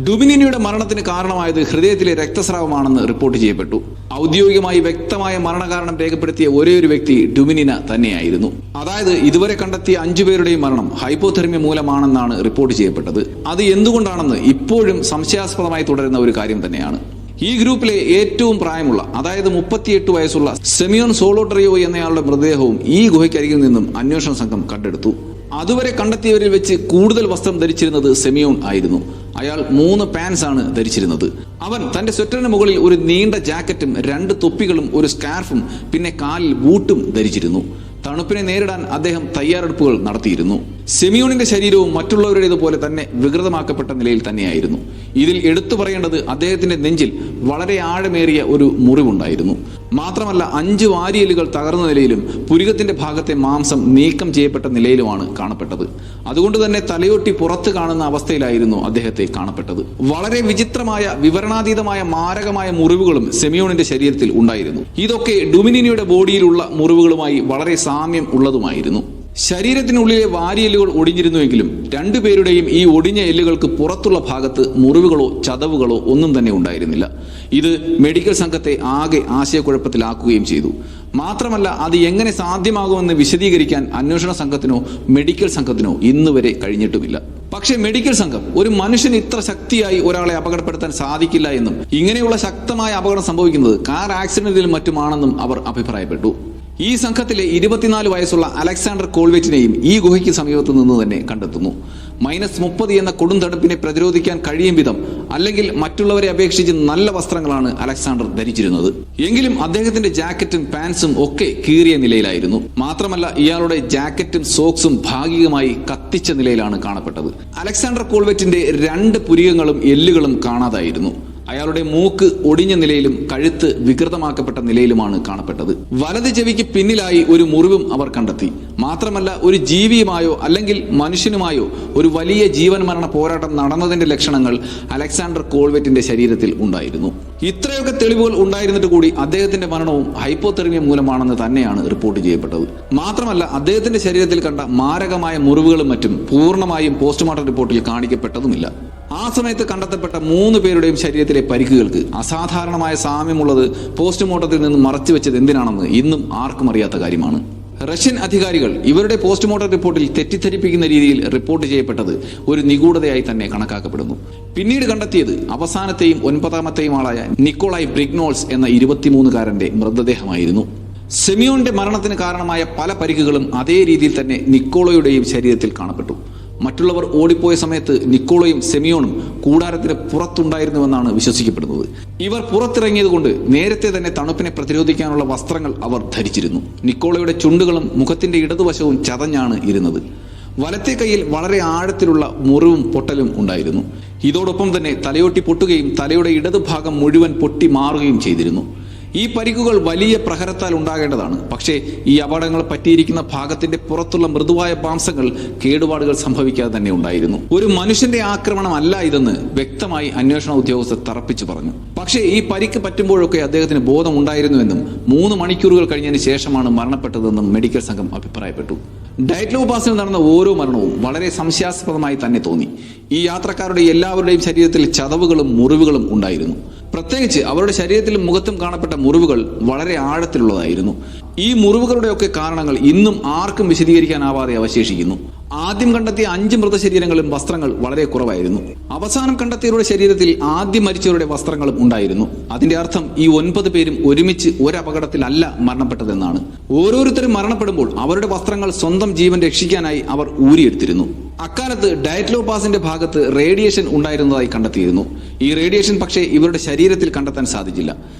ഡുബിനിയുടെ മരണത്തിന് കാരണമായത് ഹൃദയത്തിലെ രക്തസ്രാവമാണെന്ന് റിപ്പോർട്ട് ചെയ്യപ്പെട്ടു. ഔദ്യോഗികമായി വ്യക്തമായ മരണകാരണം രേഖപ്പെടുത്തിയ ഒരേയൊരു വ്യക്തി ഡുബിനിന തന്നെയായിരുന്നു. അതായത് ഇതുവരെ കണ്ടെത്തിയ 5 പേരുടെയും മരണം ഹൈപ്പോതെർമിയ മൂലമാണെന്നാണ് റിപ്പോർട്ട് ചെയ്യപ്പെട്ടത്. അത് എന്തുകൊണ്ടാണെന്ന് ഇപ്പോഴും സംശയാസ്പദമായി തുടരുന്ന ഒരു കാര്യം തന്നെയാണ്. ഈ ഗ്രൂപ്പിലെ ഏറ്റവും പ്രായമുള്ള, അതായത് 38 വയസ്സുള്ള സെമിയോൻ സോളോട്ടറിയോ എന്നയാളുടെ മൃതദേഹവും ഈ ഗുഹയ്ക്കരികിൽ നിന്നും അന്വേഷണ സംഘം കണ്ടെടുത്തു. അതുവരെ കണ്ടെത്തിയവരിൽ വെച്ച് കൂടുതൽ വസ്ത്രം ധരിച്ചിരുന്നത് സെമിയോൺ ആയിരുന്നു. അയാൾ 3 പാൻസ് ആണ് ധരിച്ചിരുന്നത്. അവൻ തന്റെ സ്വെറ്ററിന് മുകളിൽ ഒരു നീണ്ട ജാക്കറ്റും 2 തൊപ്പികളും ഒരു സ്കാർഫും പിന്നെ കാലിൽ ബൂട്ടും ധരിച്ചിരുന്നു. തണുപ്പിനെ നേരിടാൻ അദ്ദേഹം തയ്യാറെടുപ്പുകൾ നടത്തിയിരുന്നു. സെമിയോണിന്റെ ശരീരവും മറ്റുള്ളവരുടേതുപോലെ തന്നെ വികൃതമാക്കപ്പെട്ട നിലയിൽ തന്നെയായിരുന്നു. ഇതിൽ എടുത്തു പറയേണ്ടത് അദ്ദേഹത്തിന്റെ നെഞ്ചിൽ വളരെ ആഴമേറിയ ഒരു മുറിവുണ്ടായിരുന്നു. മാത്രമല്ല 5 വാരിയെല്ലുകൾ തകർന്ന നിലയിലും പുരികത്തിന്റെ ഭാഗത്തെ മാംസം നീക്കം ചെയ്യപ്പെട്ട നിലയിലുമാണ് കാണപ്പെട്ടത്. അതുകൊണ്ട് തന്നെ തലയൊട്ടി പുറത്ത് കാണുന്ന അവസ്ഥയിലായിരുന്നു അദ്ദേഹത്തെ കാണപ്പെട്ടത്. വളരെ വിചിത്രമായ, വിവരണാതീതമായ മാരകമായ മുറിവുകളും സെമിയോണിന്റെ ശരീരത്തിൽ ഉണ്ടായിരുന്നു. ഇതൊക്കെ ഡുമിനിനിയുടെ ബോഡിയിലുള്ള മുറിവുകളുമായി വളരെ സാമ്യം ഉള്ളതുമായിരുന്നു. ശരീരത്തിനുള്ളിലെ വാരിയെല്ലുകൾ ഒടിഞ്ഞിരുന്നുവെങ്കിലും 2 പേരുടെയും ഈ ഒടിഞ്ഞ എല്ലുകൾക്ക് പുറത്തുള്ള ഭാഗത്ത് മുറിവുകളോ ചതവുകളോ ഒന്നും തന്നെ ഉണ്ടായിരുന്നില്ല. ഇത് മെഡിക്കൽ സംഘത്തെ ആകെ ആശയക്കുഴപ്പത്തിലാക്കുകയും ചെയ്തു. മാത്രമല്ല അത് എങ്ങനെ സാധ്യമാകുമെന്ന് വിശദീകരിക്കാൻ അന്വേഷണ സംഘത്തിനോ മെഡിക്കൽ സംഘത്തിനോ ഇന്നുവരെ കഴിഞ്ഞിട്ടുമില്ല. പക്ഷേ മെഡിക്കൽ സംഘം ഒരു മനുഷ്യന് ഇത്ര ശക്തിയായി ഒരാളെ അപകടപ്പെടുത്താൻ സാധിക്കില്ല എന്നും ഇങ്ങനെയുള്ള ശക്തമായ അപകടം സംഭവിക്കുന്നത് കാർ ആക്സിഡന്റിലും മറ്റുമാണെന്നും അവർ അഭിപ്രായപ്പെട്ടു. ഈ സംഘത്തിലെ 24 വയസ്സുള്ള അലക്സാണ്ടർ കോൾവെറ്റിനെയും ഈ ഗുഹയ്ക്ക് സമീപത്ത് നിന്ന് തന്നെ കണ്ടെത്തുന്നു. -30 എന്ന കൊടും തണുപ്പിനെ പ്രതിരോധിക്കാൻ കഴിയും വിധം, അല്ലെങ്കിൽ മറ്റുള്ളവരെ അപേക്ഷിച്ച് നല്ല വസ്ത്രങ്ങളാണ് അലക്സാണ്ടർ ധരിച്ചിരുന്നത്. എങ്കിലും അദ്ദേഹത്തിന്റെ ജാക്കറ്റും പാൻസും ഒക്കെ കീറിയ നിലയിലായിരുന്നു. മാത്രമല്ല ഇയാളുടെ ജാക്കറ്റും സോക്സും ഭാഗികമായി കത്തിച്ച നിലയിലാണ് കാണപ്പെട്ടത്. അലക്സാണ്ടർ കോൾവെറ്റിന്റെ 2 പുരികങ്ങളും എല്ലുകളും കാണാതായിരുന്നു. അയാളുടെ മൂക്ക് ഒടിഞ്ഞ നിലയിലും കഴുത്ത് വികൃതമാക്കപ്പെട്ട നിലയിലുമാണ് കാണപ്പെട്ടത്. വലത് ചെവിക്ക് പിന്നിലായി ഒരു മുറിവും അവർ കണ്ടെത്തി. മാത്രമല്ല ഒരു ജീവിയുമായോ അല്ലെങ്കിൽ മനുഷ്യനുമായോ ഒരു വലിയ ജീവൻ മരണ പോരാട്ടം നടന്നതിന്റെ ലക്ഷണങ്ങൾ അലക്സാണ്ടർ കോൾവെറ്റിന്റെ ശരീരത്തിൽ ഉണ്ടായിരുന്നു. ഇത്രയൊക്കെ തെളിവുകൾ ഉണ്ടായിരുന്നിട്ട് കൂടി അദ്ദേഹത്തിന്റെ മരണവും ഹൈപ്പോതെർമിയ മൂലമാണെന്ന് തന്നെയാണ് റിപ്പോർട്ട് ചെയ്യപ്പെട്ടത്. മാത്രമല്ല അദ്ദേഹത്തിന്റെ ശരീരത്തിൽ കണ്ട മാരകമായ മുറിവുകളും മറ്റും പൂർണ്ണമായും പോസ്റ്റ്മോർട്ടം റിപ്പോർട്ടിൽ കാണിക്കപ്പെട്ടതുമില്ല. ആ സമയത്ത് കണ്ടെത്തപ്പെട്ട 3 പേരുടെയും ശരീരത്തിലെ പരിക്കുകൾക്ക് അസാധാരണമായ സാമ്യമുള്ളത് പോസ്റ്റ്മോർട്ടത്തിൽ നിന്ന് മറച്ചുവെച്ചത് എന്തിനാണെന്ന് ഇന്നും ആർക്കും അറിയാത്ത കാര്യമാണ്. റഷ്യൻ അധികാരികൾ ഇവരുടെ പോസ്റ്റ്മോർട്ടം റിപ്പോർട്ടിൽ തെറ്റിദ്ധരിപ്പിക്കുന്ന രീതിയിൽ റിപ്പോർട്ട് ചെയ്യപ്പെട്ടത് ഒരു നിഗൂഢതയായി തന്നെ കണക്കാക്കപ്പെടുന്നു. പിന്നീട് കണ്ടെത്തിയത് അവസാനത്തെയും 9ാമത്തെയും ആളായ നിക്കോളായ് ബ്രിഗ്നോൾസ് എന്ന 23-കാരന്റെ മൃതദേഹമായിരുന്നു. സെമിയോന്റെ മരണത്തിന് കാരണമായ പല പരിക്കുകളും അതേ രീതിയിൽ തന്നെ നിക്കോളോയുടെയും ശരീരത്തിൽ കാണപ്പെട്ടു. മറ്റുള്ളവർ ഓടിപ്പോയ സമയത്ത് നിക്കോളയും സെമിയോണും കൂടാരത്തിന് പുറത്തുണ്ടായിരുന്നുവെന്നാണ് വിശ്വസിക്കപ്പെടുന്നത്. ഇവർ പുറത്തിറങ്ങിയതുകൊണ്ട് നേരത്തെ തന്നെ തണുപ്പിനെ പ്രതിരോധിക്കാനുള്ള വസ്ത്രങ്ങൾ അവർ ധരിച്ചിരുന്നു. നിക്കോളയുടെ ചുണ്ടുകളും മുഖത്തിന്റെ ഇടതുവശവും ചതഞ്ഞാണ് ഇരുന്നത്. വലത്തെ കൈയിൽ വളരെ ആഴത്തിലുള്ള മുറിവും പൊട്ടലും ഉണ്ടായിരുന്നു. ഇതോടൊപ്പം തന്നെ തലയോട്ടി പൊട്ടുകയും തലയുടെ ഇടതുഭാഗം മുഴുവൻ പൊട്ടി മാറുകയും ചെയ്തിരുന്നു. ഈ പരിക്കുകൾ വലിയ പ്രഹരത്താൽ ഉണ്ടാകേണ്ടതാണ്. പക്ഷേ ഈ അപകടങ്ങൾ പറ്റിയിരിക്കുന്ന ഭാഗത്തിന്റെ പുറത്തുള്ള മൃദുവായ മാംസങ്ങൾ കേടുപാടുകൾ സംഭവിക്കാതെ തന്നെ ഉണ്ടായിരുന്നു. ഒരു മനുഷ്യന്റെ ആക്രമണമല്ല ഇതെന്ന് വ്യക്തമായി അന്വേഷണ ഉദ്യോഗസ്ഥർ തറപ്പിച്ചു പറഞ്ഞു. പക്ഷേ ഈ പരിക്ക് പറ്റുമ്പോഴൊക്കെ അദ്ദേഹത്തിന് ബോധമുണ്ടായിരുന്നുവെന്നും 3 മണിക്കൂറുകൾ കഴിഞ്ഞതിന് ശേഷമാണ് മരണപ്പെട്ടതെന്നും മെഡിക്കൽ സംഘം അഭിപ്രായപ്പെട്ടു. ഡയറ്റ്ലോ പാസിൽ നടന്ന ഓരോ മരണവും വളരെ സംശയാസ്പദമായി തന്നെ തോന്നി. ഈ യാത്രക്കാരുടെ എല്ലാവരുടെയും ശരീരത്തിൽ ചതവുകളും മുറിവുകളും ഉണ്ടായിരുന്നു. പ്രത്യേകിച്ച് അവരുടെ ശരീരത്തിലും മുഖത്തും കാണപ്പെട്ട മുറിവുകൾ വളരെ ആഴത്തിലുള്ളതായിരുന്നു. ഈ മുറിവുകളുടെയൊക്കെ കാരണങ്ങൾ ഇന്നും ആർക്കും വിശദീകരിക്കാനാവാതെ അവശേഷിക്കുന്നു. ആദ്യം കണ്ടെത്തിയ 5 മൃതശരീരങ്ങളും വസ്ത്രങ്ങൾ വളരെ കുറവായിരുന്നു. അവസാനം കണ്ടെത്തിയവരുടെ ശരീരത്തിൽ ആദ്യം മരിച്ചവരുടെ വസ്ത്രങ്ങളും ഉണ്ടായിരുന്നു. അതിന്റെ അർത്ഥം ഈ 9 പേരും ഒരുമിച്ച് ഒരപകടത്തിലല്ല മരണപ്പെട്ടതെന്നാണ്. ഓരോരുത്തരും മരണപ്പെടുമ്പോൾ അവരുടെ വസ്ത്രങ്ങൾ സ്വന്തം ജീവൻ രക്ഷിക്കാനായി അവർ ഊരിയെടുത്തിരുന്നു. അക്കാലത്ത് ഡയറ്റ്ലോ പാസിന്റെ ഭാഗത്ത് റേഡിയേഷൻ ഉണ്ടായിരുന്നതായി കണ്ടെത്തിയിരുന്നു. ഈ റേഡിയേഷൻ പക്ഷേ ഇവരുടെ ശരീരത്തിൽ കണ്ടെത്താൻ സാധിച്ചില്ല.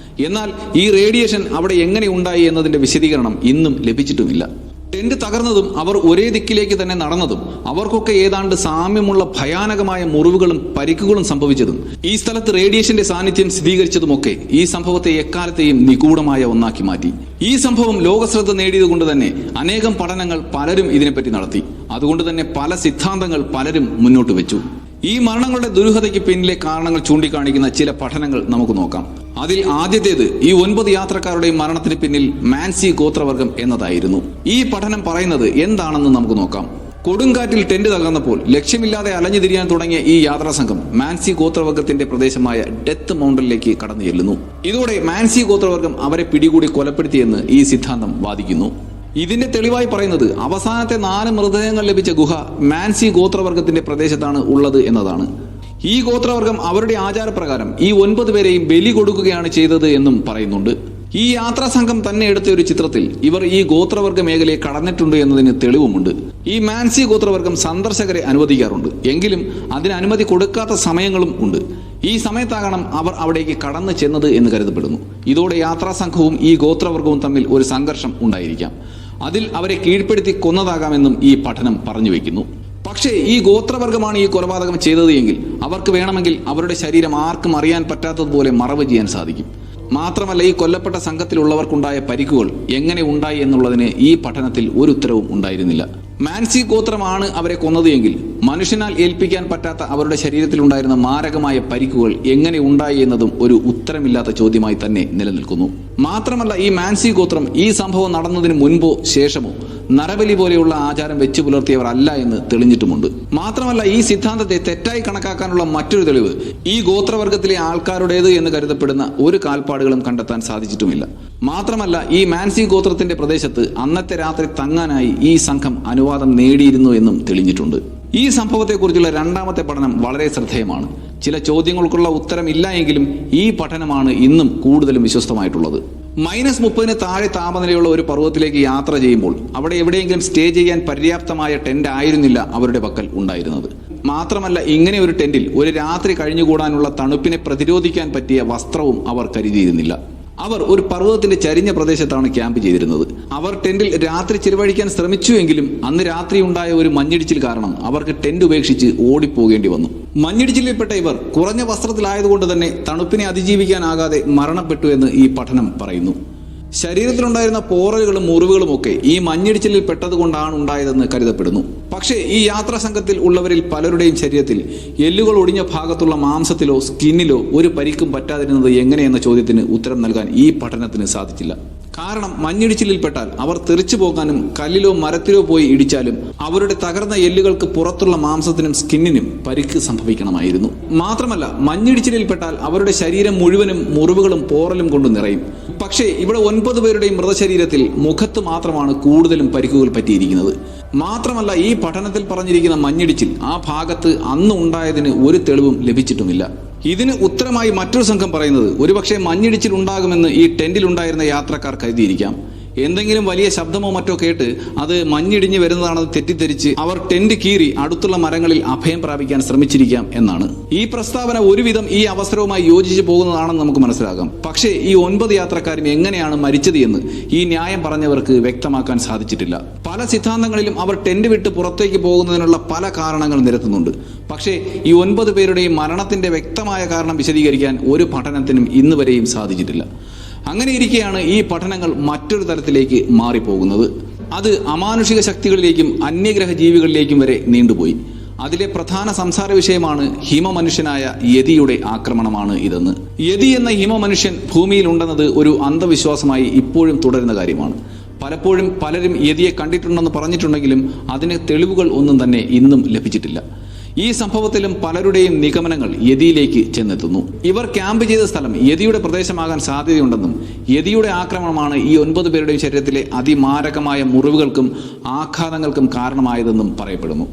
എന്നാൽ ഈ റേഡിയേഷൻ അവിടെ എങ്ങനെ ഉണ്ടായി എന്നതിന്റെ വിശദീകരണം ഇന്നും ലഭിച്ചിട്ടുമില്ല. ടെന്റ് തകർന്നതും അവർ ഒരേ ദിക്കിലേക്ക് തന്നെ നടന്നതും അവർക്കൊക്കെ ഏതാണ്ട് സാമ്യമുള്ള ഭയാനകമായ മുറിവുകളും പരിക്കുകളും സംഭവിച്ചതും ഈ സ്ഥലത്ത് റേഡിയേഷന്റെ സാന്നിധ്യം സ്ഥിരീകരിച്ചതുമൊക്കെ ഈ സംഭവത്തെ എക്കാലത്തെയും നിഗൂഢമായ ഒന്നാക്കി മാറ്റി. ഈ സംഭവം ലോകശ്രദ്ധ നേടിയതുകൊണ്ട് തന്നെ അനേകം പഠനങ്ങൾ പലരും ഇതിനെപ്പറ്റി നടത്തി. അതുകൊണ്ട് തന്നെ പല സിദ്ധാന്തങ്ങൾ പലരും മുന്നോട്ട് വെച്ചു. ഈ മരണങ്ങളുടെ ദുരൂഹതയ്ക്ക് പിന്നിലെ കാരണങ്ങൾ ചൂണ്ടിക്കാണിക്കുന്ന ചില പഠനങ്ങൾ നമുക്ക് നോക്കാം. അതിൽ ആദ്യത്തേത് ഈ 9 യാത്രക്കാരുടെയും മരണത്തിന് പിന്നിൽ മാൻസി ഗോത്രവർഗം എന്നതായിരുന്നു. ഈ പഠനം പറയുന്നത് എന്താണെന്ന് നമുക്ക് നോക്കാം. കൊടുങ്കാറ്റിൽ ടെന്റ് തകർന്നപ്പോൾ ലക്ഷ്യമില്ലാതെ അലഞ്ഞു തിരിയാൻ തുടങ്ങിയ ഈ യാത്രാ സംഘം മാൻസി ഗോത്രവർഗത്തിന്റെ പ്രദേശമായ ഡെത്ത് മൗണ്ടനിലേക്ക് കടന്നു ചെല്ലുന്നു. ഇതോടെ മാൻസി ഗോത്രവർഗം അവരെ പിടികൂടി കൊലപ്പെടുത്തിയെന്ന് ഈ സിദ്ധാന്തം വാദിക്കുന്നു. ഇതിന്റെ തെളിവായി പറയുന്നത് അവസാനത്തെ 4 മൃതദേഹങ്ങൾ ലഭിച്ച ഗുഹ മാൻസി ഗോത്രവർഗത്തിന്റെ പ്രദേശത്താണ് ഉള്ളത് എന്നതാണ്. ഈ ഗോത്രവർഗം അവരുടെ ആചാരപ്രകാരം ഈ 9 പേരെയും ബലി കൊടുക്കുകയാണ് ചെയ്തത് എന്നും പറയുന്നുണ്ട്. ഈ യാത്രാ സംഘം തന്നെ എടുത്ത ഒരു ചിത്രത്തിൽ ഇവർ ഈ ഗോത്രവർഗ മേഖലയെ കടന്നിട്ടുണ്ട് എന്നതിന് തെളിവുമുണ്ട്. ഈ മാൻസി ഗോത്രവർഗം സന്ദർശകരെ അനുവദിക്കാറുണ്ട്. എങ്കിലും അതിന് അനുമതി കൊടുക്കാത്ത സമയങ്ങളും ഉണ്ട്. ഈ സമയത്താകണം അവർ അവിടേക്ക് കടന്നു ചെന്നത് എന്ന് കരുതപ്പെടുന്നു. ഇതോടെ യാത്രാ സംഘവും ഈ ഗോത്രവർഗവും തമ്മിൽ ഒരു സംഘർഷം ഉണ്ടായിരിക്കാം. അതിൽ അവരെ കീഴ്പ്പെടുത്തി കൊന്നതാകാമെന്നും ഈ പഠനം പറഞ്ഞു വെക്കുന്നു. പക്ഷേ ഈ ഗോത്രവർഗമാണ് ഈ കൊലപാതകം ചെയ്തത് എങ്കിൽ അവർക്ക് വേണമെങ്കിൽ അവരുടെ ശരീരം ആർക്കും അറിയാൻ പറ്റാത്തതുപോലെ മറവ് ചെയ്യാൻ സാധിക്കും. മാത്രമല്ല ഈ കൊല്ലപ്പെട്ട സംഘത്തിലുള്ളവർക്കുണ്ടായ പരിക്കുകൾ എങ്ങനെ ഉണ്ടായി എന്നുള്ളതിന് ഈ പഠനത്തിൽ ഒരു ഉത്തരവും ഉണ്ടായിരുന്നില്ല. മാൻസി ഗോത്രമാണ് അവരെ കൊന്നത് എങ്കിൽ മനുഷ്യനാൽ ഏൽപ്പിക്കാൻ പറ്റാത്ത അവരുടെ ശരീരത്തിലുണ്ടായിരുന്ന മാരകമായ പരിക്കുകൾ എങ്ങനെ ഉണ്ടായി എന്നതും ഒരു ഉത്തരമില്ലാത്ത ചോദ്യമായി തന്നെ നിലനിൽക്കുന്നു. മാത്രമല്ല ഈ മാൻസി ഗോത്രം ഈ സംഭവം നടന്നതിന് മുൻപോ ശേഷമോ നരബലി പോലെയുള്ള ആചാരം വെച്ചു പുലർത്തിയവർ അല്ല എന്ന് തെളിഞ്ഞിട്ടുമുണ്ട്. മാത്രമല്ല ഈ സിദ്ധാന്തത്തെ തെറ്റായി കണക്കാക്കാനുള്ള മറ്റൊരു തെളിവ് ഈ ഗോത്രവർഗത്തിലെ ആൾക്കാരുടേത് എന്ന് കരുതപ്പെടുന്ന ഒരു കാൽപ്പാടുകളും കണ്ടെത്താൻ സാധിച്ചിട്ടുമില്ല. മാത്രമല്ല ഈ മാൻസി ഗോത്രത്തിന്റെ പ്രദേശത്ത് അന്നത്തെ രാത്രി തങ്ങാനായി ഈ സംഘം അനുവാദം നേടിയിരുന്നു എന്നും തെളിഞ്ഞിട്ടുണ്ട്. ഈ സംഭവത്തെക്കുറിച്ചുള്ള 2ാമത്തെ പഠനം വളരെ ശ്രദ്ധേയമാണ്. ചില ചോദ്യങ്ങൾക്കുള്ള ഉത്തരം ഇല്ല എങ്കിലും ഈ പഠനമാണ് ഇന്നും കൂടുതലും വിശ്വസ്തമായിട്ടുള്ളത്. -30 താഴെ താപനിലയുള്ള ഒരു പർവ്വതത്തിലേക്ക് യാത്ര ചെയ്യുമ്പോൾ അവിടെ എവിടെയെങ്കിലും സ്റ്റേ ചെയ്യാൻ പര്യാപ്തമായ ടെന്റ് ആയിരുന്നില്ല അവരുടെ പക്കൽ ഉണ്ടായിരുന്നത്. മാത്രമല്ല ഇങ്ങനെ ഒരു ടെന്റിൽ ഒരു രാത്രി കഴിഞ്ഞുകൂടാനുള്ള തണുപ്പിനെ പ്രതിരോധിക്കാൻ പറ്റിയ വസ്ത്രവും അവർ കരുതിയിരുന്നില്ല. അവർ ഒരു പർവ്വതത്തിന്റെ ചരിഞ്ഞ പ്രദേശത്താണ് ക്യാമ്പ് ചെയ്തിരുന്നത്. അവർ ടെന്റിൽ രാത്രി ചിലവഴിക്കാൻ ശ്രമിച്ചുവെങ്കിലും അന്ന് രാത്രി ഉണ്ടായ ഒരു മഞ്ഞിടിച്ചിൽ കാരണം അവർക്ക് ടെന്റ് ഉപേക്ഷിച്ച് ഓടിപ്പോകേണ്ടി വന്നു. മഞ്ഞിടിച്ചിലിൽപ്പെട്ട ഇവർ കുറഞ്ഞ വസ്ത്രത്തിലായതുകൊണ്ട് തന്നെ തണുപ്പിനെ അതിജീവിക്കാനാകാതെ മരണപ്പെട്ടു എന്ന് ഈ പഠനം പറയുന്നു. ശരീരത്തിലുണ്ടായിരുന്ന പോറലുകളും മുറിവുകളും ഒക്കെ ഈ മഞ്ഞിടിച്ചിലിൽ പെട്ടതുകൊണ്ടാണ് ഉണ്ടായതെന്ന് കരുതപ്പെടുന്നു. പക്ഷേ ഈ യാത്രാ സംഘത്തിൽ ഉള്ളവരിൽ പലരുടെയും ശരീരത്തിൽ എല്ലുകൾ ഒടിഞ്ഞ ഭാഗത്തുള്ള മാംസത്തിലോ സ്കിന്നിലോ ഒരു പരിക്കും പറ്റാതിരുന്നത് എങ്ങനെയെന്ന ചോദ്യത്തിന് ഉത്തരം നൽകാൻ ഈ പഠനത്തിന് സാധിച്ചില്ല. കാരണം മഞ്ഞിടിച്ചിലിൽപ്പെട്ടാൽ അവർ തെറിച്ചു പോകാനും കല്ലിലോ മരത്തിലോ പോയി ഇടിച്ചാലും അവരുടെ തകർന്ന എല്ലുകൾക്ക് പുറത്തുള്ള മാംസത്തിനും സ്കിന്നിനും പരിക്ക് സംഭവിക്കണമായിരുന്നു. മാത്രമല്ല മഞ്ഞിടിച്ചിലിൽപ്പെട്ടാൽ അവരുടെ ശരീരം മുഴുവനും മുറിവുകളും പോറലും കൊണ്ട് നിറയും. പക്ഷേ ഇവിടെ 9 പേരുടെയും മൃതശരീരത്തിൽ മുഖത്ത് മാത്രമാണ് കൂടുതലും പരിക്കുകൾ പറ്റിയിരിക്കുന്നത്. മാത്രമല്ല ഈ പഠനത്തിൽ പറഞ്ഞിരിക്കുന്ന മഞ്ഞിടിച്ചിൽ ആ ഭാഗത്ത് അന്ന് ഉണ്ടായതിന് ഒരു തെളിവും ലഭിച്ചിട്ടുമില്ല. ഇതിന് ഉത്തരമായി മറ്റൊരു സംഘം പറയുന്നത് ഒരുപക്ഷെ മഞ്ഞിടിച്ചിൽ ഉണ്ടാകുമെന്ന് ഈ ടെന്റിലുണ്ടായിരുന്ന യാത്രക്കാർ കരുതിയിരിക്കാം. എന്തെങ്കിലും വലിയ ശബ്ദമോ മറ്റോ കേട്ട് അത് മഞ്ഞിടിഞ്ഞ് വരുന്നതാണെന്ന് തെറ്റിദ്ധരിച്ച് അവർ ടെന്റ് കീറി അടുത്തുള്ള മരങ്ങളിൽ അഭയം പ്രാപിക്കാൻ ശ്രമിച്ചിരിക്കാം എന്നാണ്. ഈ പ്രസ്താവന ഒരുവിധം ഈ അവസരവുമായി യോജിച്ചു പോകുന്നതാണെന്ന് നമുക്ക് മനസ്സിലാക്കാം. പക്ഷേ ഈ 9 യാത്രക്കാരും എങ്ങനെയാണ് മരിച്ചത് എന്ന് ഈ ന്യായം പറഞ്ഞവർക്ക് വ്യക്തമാക്കാൻ സാധിച്ചിട്ടില്ല. പല സിദ്ധാന്തങ്ങളിലും അവർ ടെന്റ് വിട്ട് പുറത്തേക്ക് പോകുന്നതിനുള്ള പല കാരണങ്ങൾ നിരത്തുന്നുണ്ട്. പക്ഷേ ഈ 9 പേരുടെയും മരണത്തിന്റെ വ്യക്തമായ കാരണം വിശദീകരിക്കാൻ ഒരു പഠനത്തിനും ഇന്ന് വരെയും സാധിച്ചിട്ടില്ല. അങ്ങനെ ഇരിക്കെയാണ് ഈ പഠനങ്ങൾ മറ്റൊരു തലത്തിലേക്ക് മാറിപ്പോകുന്നത്. അത് അമാനുഷിക ശക്തികളിലേക്കും അന്യഗ്രഹ ജീവികളിലേക്കും വരെ നീണ്ടുപോയി. അതിലെ പ്രധാന സംസാര വിഷയമാണ് ഹിമമനുഷ്യനായ യതിയുടെ ആക്രമണമാണ് ഇതെന്ന്. യതി എന്ന ഹിമമനുഷ്യൻ ഭൂമിയിൽ ഉണ്ടെന്നത് ഒരു അന്ധവിശ്വാസമായി ഇപ്പോഴും തുടരുന്ന കാര്യമാണ്. പലപ്പോഴും പലരും യതിയെ കണ്ടിട്ടുണ്ടെന്ന് പറഞ്ഞിട്ടുണ്ടെങ്കിലും അതിന് തെളിവുകൾ ഒന്നും തന്നെ ഇന്നും ലഭിച്ചിട്ടില്ല. ഈ സംഭവത്തിലും പലരുടെയും നിഗമനങ്ങൾ യതിയിലേക്ക് ചെന്നെത്തുന്നു. ഇവർ ക്യാമ്പ് ചെയ്ത സ്ഥലം യതിയുടെ പ്രദേശമാകാൻ സാധ്യതയുണ്ടെന്നും യതിയുടെ ആക്രമണമാണ് ഈ 9 പേരുടെയും ശരീരത്തിലെ അതിമാരകമായ മുറിവുകൾക്കും ആഘാതങ്ങൾക്കും കാരണമായതെന്നും പറയപ്പെടുന്നു.